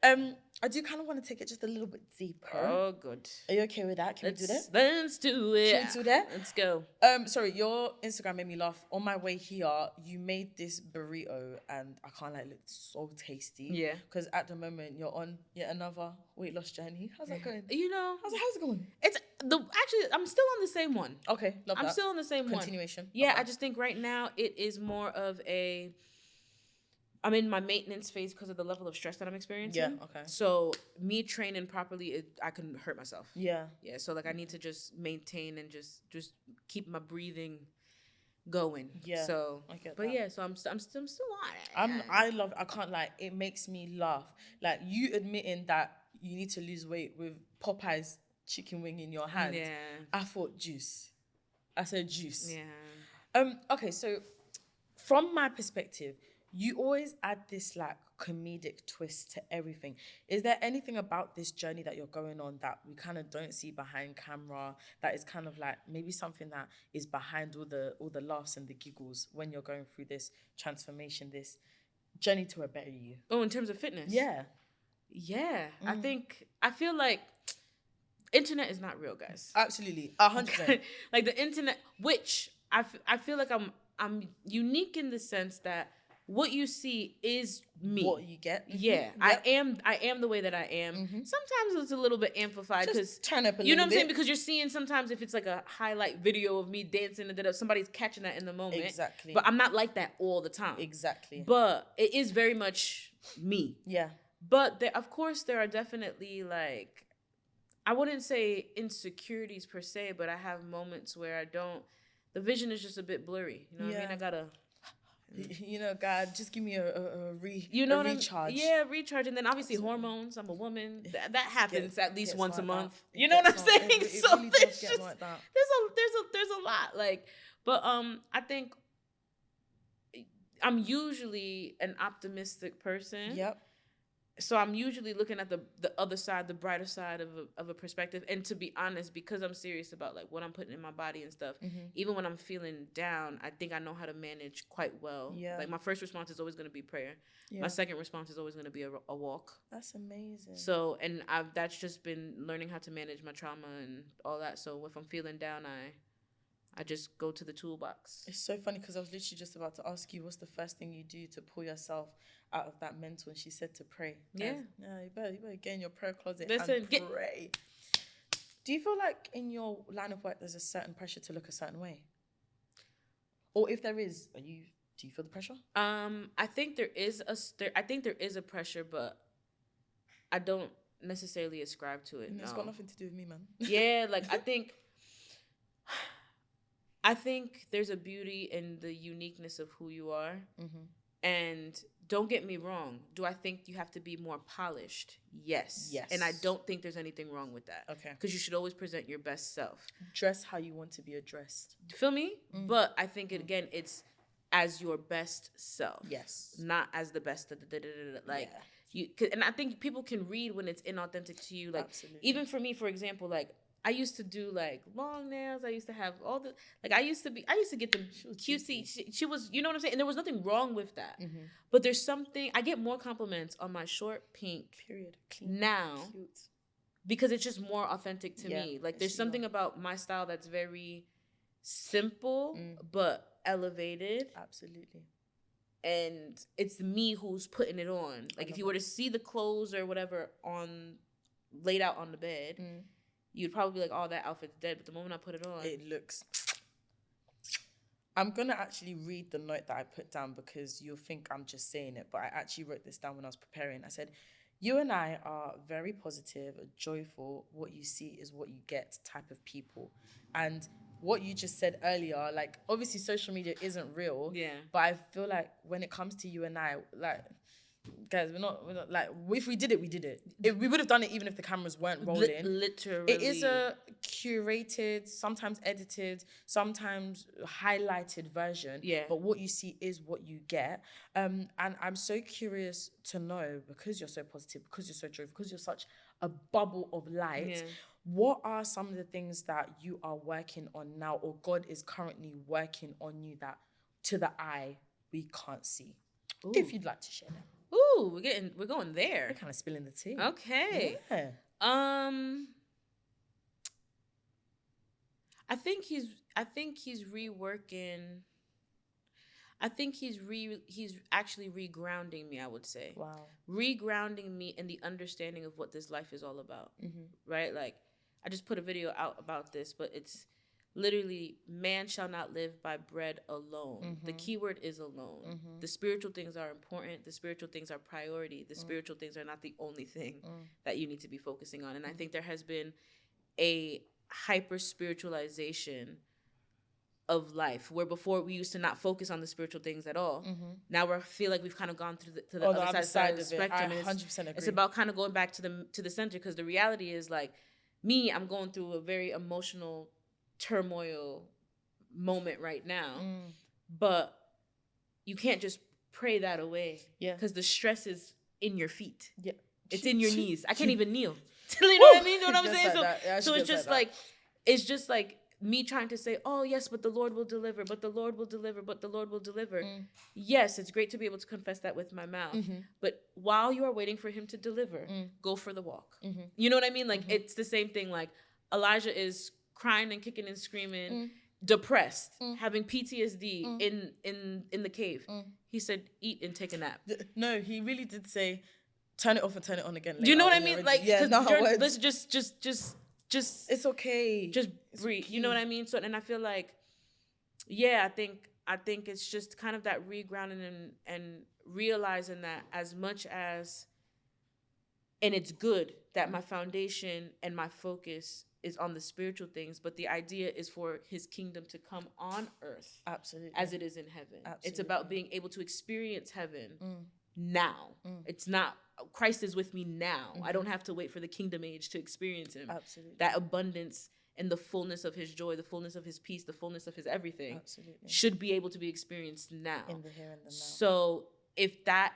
I do kind of want to take it just a little bit deeper. Oh, good. Are you okay with that? Can we do that? Let's do it. Can we do that? Let's go. Sorry, your Instagram made me laugh. On my way here, you made this burrito and I can't it looked so tasty. Yeah. Because at the moment you're on yet another weight loss journey. How's that going? You know, how's it going? Actually I'm still on the same one. Okay, love that. I'm still on the same continuation. One. Yeah, okay. I just think right now it is more of I'm in my maintenance phase because of the level of stress that I'm experiencing. Yeah, okay. So me training properly, I can hurt myself. Yeah. Yeah, so like I need to just maintain and just keep my breathing going. Yeah. So I get but that. yeah, so I'm still on it. I love it. I can't lie. It makes me laugh. Like you admitting that you need to lose weight with Popeye's chicken wing in your hand. Yeah. I thought juice. I said juice. Yeah. Okay, so from my perspective, you always add this like comedic twist to everything. Is there anything about this journey that you're going on that we kind of don't see behind camera, that is kind of like maybe something that is behind all the laughs and the giggles when you're going through this transformation, this journey to a better you? Oh, in terms of fitness? Yeah. Yeah. I feel like internet is not real, guys. Absolutely. 100%. Like the internet, which I feel like I'm unique in the sense that what you see is me. What you get. Mm-hmm. Yeah. Yep. I am the way that I am. Mm-hmm. Sometimes it's a little bit amplified because turn up a you know what I'm bit. saying? Because you're seeing sometimes if it's like a highlight video of me dancing and somebody's catching that in the moment. Exactly. But I'm not like that all the time. Exactly. But it is very much me. Yeah. But of course there are definitely like, I wouldn't say insecurities per se, but I have moments where the vision is just a bit blurry. You know what I mean? I gotta, you know, God, just give me a recharge. Recharge. And then obviously hormones. I'm a woman. That happens at least once a month. That. You know what I'm saying? It really does get like that. There's a lot. Like, but I think I'm usually an optimistic person. Yep. So I'm usually looking at the other side, the brighter side of a perspective. And to be honest, because I'm serious about like what I'm putting in my body and stuff, even when I'm feeling down, I think I know how to manage quite well. Yeah. Like my first response is always going to be prayer. Yeah. My second response is always going to be a walk. That's amazing. So, and that's just been learning how to manage my trauma and all that. So if I'm feeling down, I just go to the toolbox. It's so funny because I was literally just about to ask you, what's the first thing you do to pull yourself out of that mental? And she said to pray. Yeah. You better get in your prayer closet and pray. Do you feel like in your line of work there's a certain pressure to look a certain way? Or if there is, do you feel the pressure? I think there is a pressure, but I don't necessarily ascribe to it. It's got nothing to do with me, man. Yeah, like I think there's a beauty in the uniqueness of who you are. Mm-hmm. And don't get me wrong. Do I think you have to be more polished? Yes. And I don't think there's anything wrong with that. Okay. Because you should always present your best self. Dress how you want to be addressed. Feel me? But I think, it's as your best self. Yes. Not as the best. Like, and I think people can read when it's inauthentic to you. Like, absolutely. Even for me, for example, like, I used to do like long nails. I used to have all the, like, I used to get them cutesy. She was, you know what I'm saying? And there was nothing wrong with that. Mm-hmm. But there's something, I get more compliments on my short pink clean, now cute. Because it's just more authentic to me. Like, there's something about my style that's very simple, but elevated. Absolutely. And it's me who's putting it on. Like, if you were to see the clothes or whatever laid out on the bed, you'd probably be like, oh, that outfit's dead. But the moment I put it on, it looks... I'm going to actually read the note that I put down because you'll think I'm just saying it. But I actually wrote this down when I was preparing. I said, you and I are very positive, joyful, what you see is what you get type of people. And what you just said earlier, like, obviously social media isn't real. Yeah. But I feel like when it comes to you and I, like... Guys, we're not like, if we did it, we did it. We would have done it even if the cameras weren't rolling. Literally. It is a curated, sometimes edited, sometimes highlighted version. Yeah. But what you see is what you get. And I'm so curious to know, because you're so positive, because you're so joyful, because you're such a bubble of light, what are some of the things that you are working on now, or God is currently working on you that to the eye we can't see? Ooh. If you'd like to share them. Ooh, we're going there. We're kind of spilling the tea. Okay. Yeah. I think he's reworking. I think he's actually regrounding me, I would say. Wow. Regrounding me in the understanding of what this life is all about. Mm-hmm. Right? Like, I just put a video out about this, but it's literally, man shall not live by bread alone. Mm-hmm. The key word is alone. Mm-hmm. The spiritual things are important. The spiritual things are priority. The spiritual things are not the only thing that you need to be focusing on. And I think there has been a hyper spiritualization of life, where before we used to not focus on the spiritual things at all. Mm-hmm. Now we feel like we've kind of gone to the other side of the spectrum. I 100% agree. It's about kind of going back to the center, because the reality is, like, me, I'm going through a very emotional turmoil moment right now, but you can't just pray that away, because the stress is in your feet. Yeah, it's in your knees. I can't even kneel. You know what I mean? You know what I'm saying? So it's just like me trying to say, oh yes, but the Lord will deliver, but the Lord will deliver, but the Lord will deliver. Yes, it's great to be able to confess that with my mouth, but while you are waiting for him to deliver, go for the walk. You know what I mean? Like, it's the same thing. Like, Elijah is crying and kicking and screaming, depressed, having PTSD in the cave. He said, eat and take a nap. No, he really did say, turn it off and turn it on again later. Do you know what I mean? Like, yeah, let's just it's okay. Just breathe. You know what I mean? So, and I feel like, yeah, I think it's just kind of that regrounding and realizing that as much as, and it's good that my foundation and my focus is on the spiritual things, but the idea is for his kingdom to come on earth. Absolutely. As it is in heaven. Absolutely. It's about being able to experience heaven now. It's not, Christ is with me now. I don't have to wait for the kingdom age to experience him. Absolutely. That abundance and the fullness of his joy, the fullness of his peace, the fullness of his everything should be able to be experienced now. In the here and the now. So if there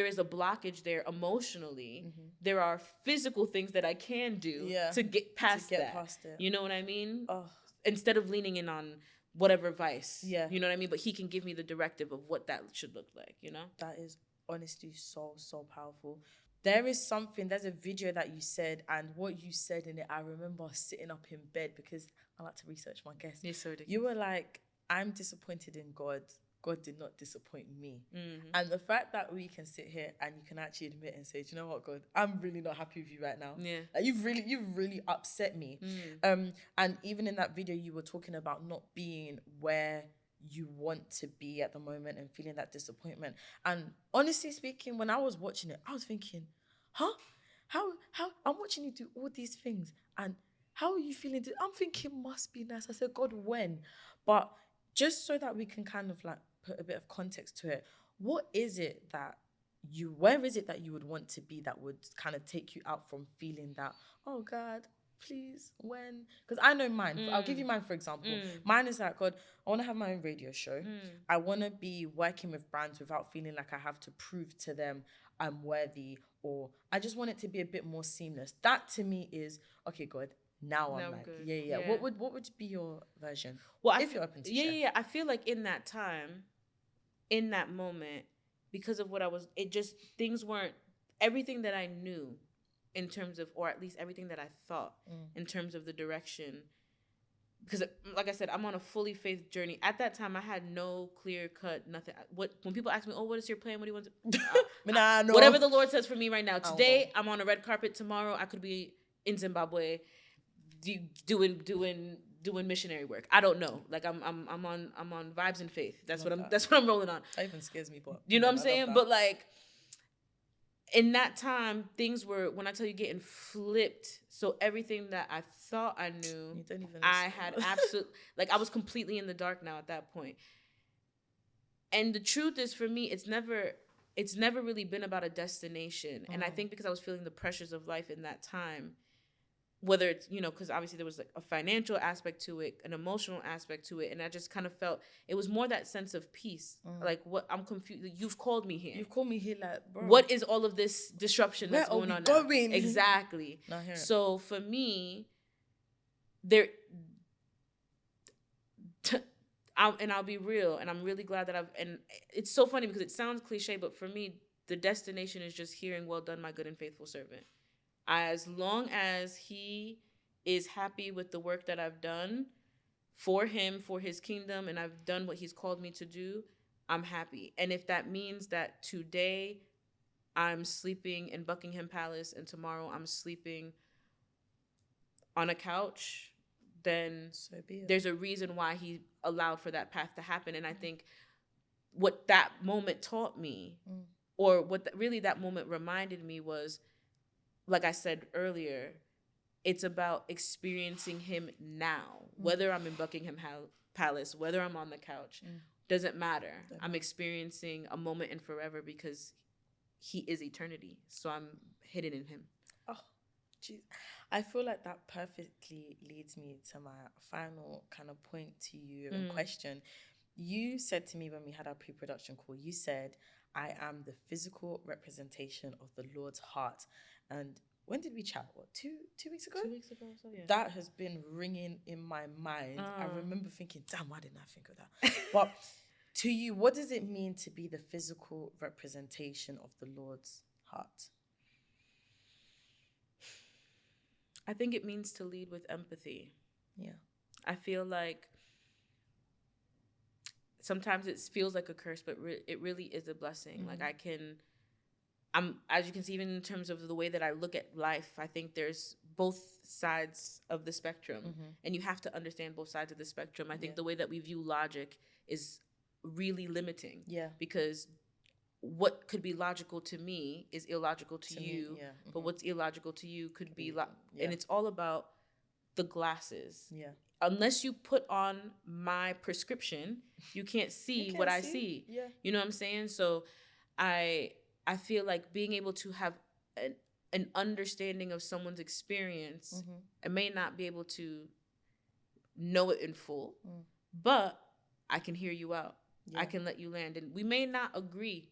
is a blockage there emotionally, there are physical things that I can do to get past that. You know what I mean? Oh. Instead of leaning in on whatever vice. Yeah. You know what I mean? But he can give me the directive of what that should look like, you know? That is honestly so powerful. There's a video that you said, and what you said in it, I remember sitting up in bed because I like to research my guests. You're so ridiculous. You were like, I'm disappointed in God. God did not disappoint me. And the fact that we can sit here and you can actually admit and say, do you know what, God, I'm really not happy with you right now. Yeah. Like, you've really upset me. And even in that video, you were talking about not being where you want to be at the moment and feeling that disappointment. And honestly speaking, when I was watching it, I was thinking, huh? How I'm watching you do all these things and how are you feeling? I'm thinking must be nice. I said, God, when? But just so that we can kind of like put a bit of context to it, where is it that you would want to be that would kind of take you out from feeling that, oh God, please, when? Because I know mine. I'll give you mine, for example. Mine is like, God, I want to have my own radio show. I want to be working with brands without feeling like I have to prove to them I'm worthy, or I just want it to be a bit more seamless. That to me is, okay, God, now I'm like, good. yeah. What would be your version? Well, if you're open to share. Yeah. I feel like in that time, in that moment, because of what I was, it just, things weren't, everything that I knew in terms of, or at least everything that I thought in terms of the direction, because like I said, I'm on a fully faith journey. At that time, I had no clear cut, nothing. When people ask me, oh, what is your plan? What do you want to no. Whatever the Lord says for me right now. Today, I'm on a red carpet. Tomorrow, I could be in Zimbabwe doing missionary work. I don't know. Like I'm on vibes and faith. That's what I'm rolling on. That even scares me, but you know what I'm saying? But like in that time, things were, when I tell you, getting flipped. So everything that I thought I knew, I had absolute, like I was completely in the dark now at that point. And the truth is, for me, it's never really been about a destination. And I think because I was feeling the pressures of life in that time, whether it's, you know, because obviously there was like a financial aspect to it, an emotional aspect to it. And I just kind of felt it was more that sense of peace. Like, what, I'm confused. You've called me here. You've called me here, like, bro. What is all of this disruption that's going on now? Exactly. So for me, I'll be real, and I'm really glad that and it's so funny because it sounds cliche, but for me, the destination is just hearing, well done, my good and faithful servant. As long as he is happy with the work that I've done for him, for his kingdom, and I've done what he's called me to do, I'm happy. And if that means that today I'm sleeping in Buckingham Palace and tomorrow I'm sleeping on a couch, then so be it. There's a reason why he allowed for that path to happen. And I think what that moment taught me, or what really that moment reminded me was, like I said earlier, it's about experiencing him now. Whether I'm in Buckingham Palace, whether I'm on the couch, doesn't matter. I'm experiencing a moment in forever because he is eternity. So I'm hidden in him. Oh, jeez. I feel like that perfectly leads me to my final kind of point to you in question. You said to me when we had our pre-production call, you said, I am the physical representation of the Lord's heart. And when did we chat? What, two weeks ago? 2 weeks ago, so yeah. That has been ringing in my mind. I remember thinking, damn, why didn't I think of that? But to you, what does it mean to be the physical representation of the Lord's heart? I think it means to lead with empathy. Yeah. I feel like sometimes it feels like a curse, but it really is a blessing. Like I'm, as you can see, even in terms of the way that I look at life, I think there's both sides of the spectrum, and you have to understand both sides of the spectrum. I think the way that we view logic is really limiting. Yeah. Because what could be logical to me is illogical to you, but what's illogical to you could be and it's all about the glasses. Yeah. Unless you put on my prescription, you can't see what I see. Yeah. You know what I'm saying? So I feel like being able to have an understanding of someone's experience, I may not be able to know it in full, but I can hear you out. Yeah. I can let you land. And we may not agree,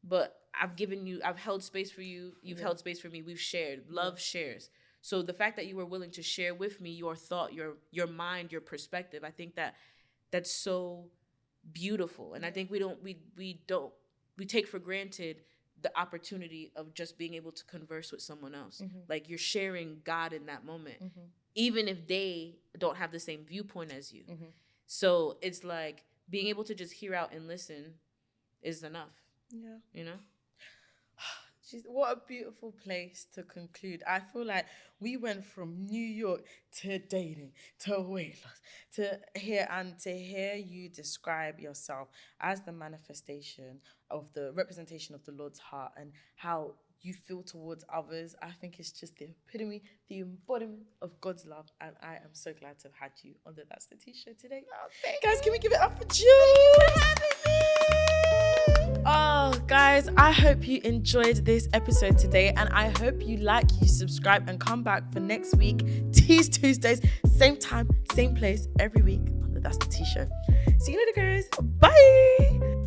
but I've held space for you. You've held space for me. We've shared. Love shares. So the fact that you were willing to share with me your thought, your mind, your perspective, I think that's so beautiful. And I think we take for granted the opportunity of just being able to converse with someone else. Like, you're sharing God in that moment, even if they don't have the same viewpoint as you. So it's like being able to just hear out and listen is enough. Yeah. You know? What a beautiful place to conclude. I feel like we went from New York to dating to weight loss to here, and to hear you describe yourself as the manifestation of the representation of the Lord's heart and how you feel towards others. I think it's just the epitome, the embodiment of God's love, and I am so glad to have had you on the That's the Tea show today. Guys, can we give it up for Juice? Oh, guys, I hope you enjoyed this episode today, and I hope you subscribe, and come back for next week, Teas Tuesdays, same time, same place, every week on the That's the Tea show. See you later, guys. Bye.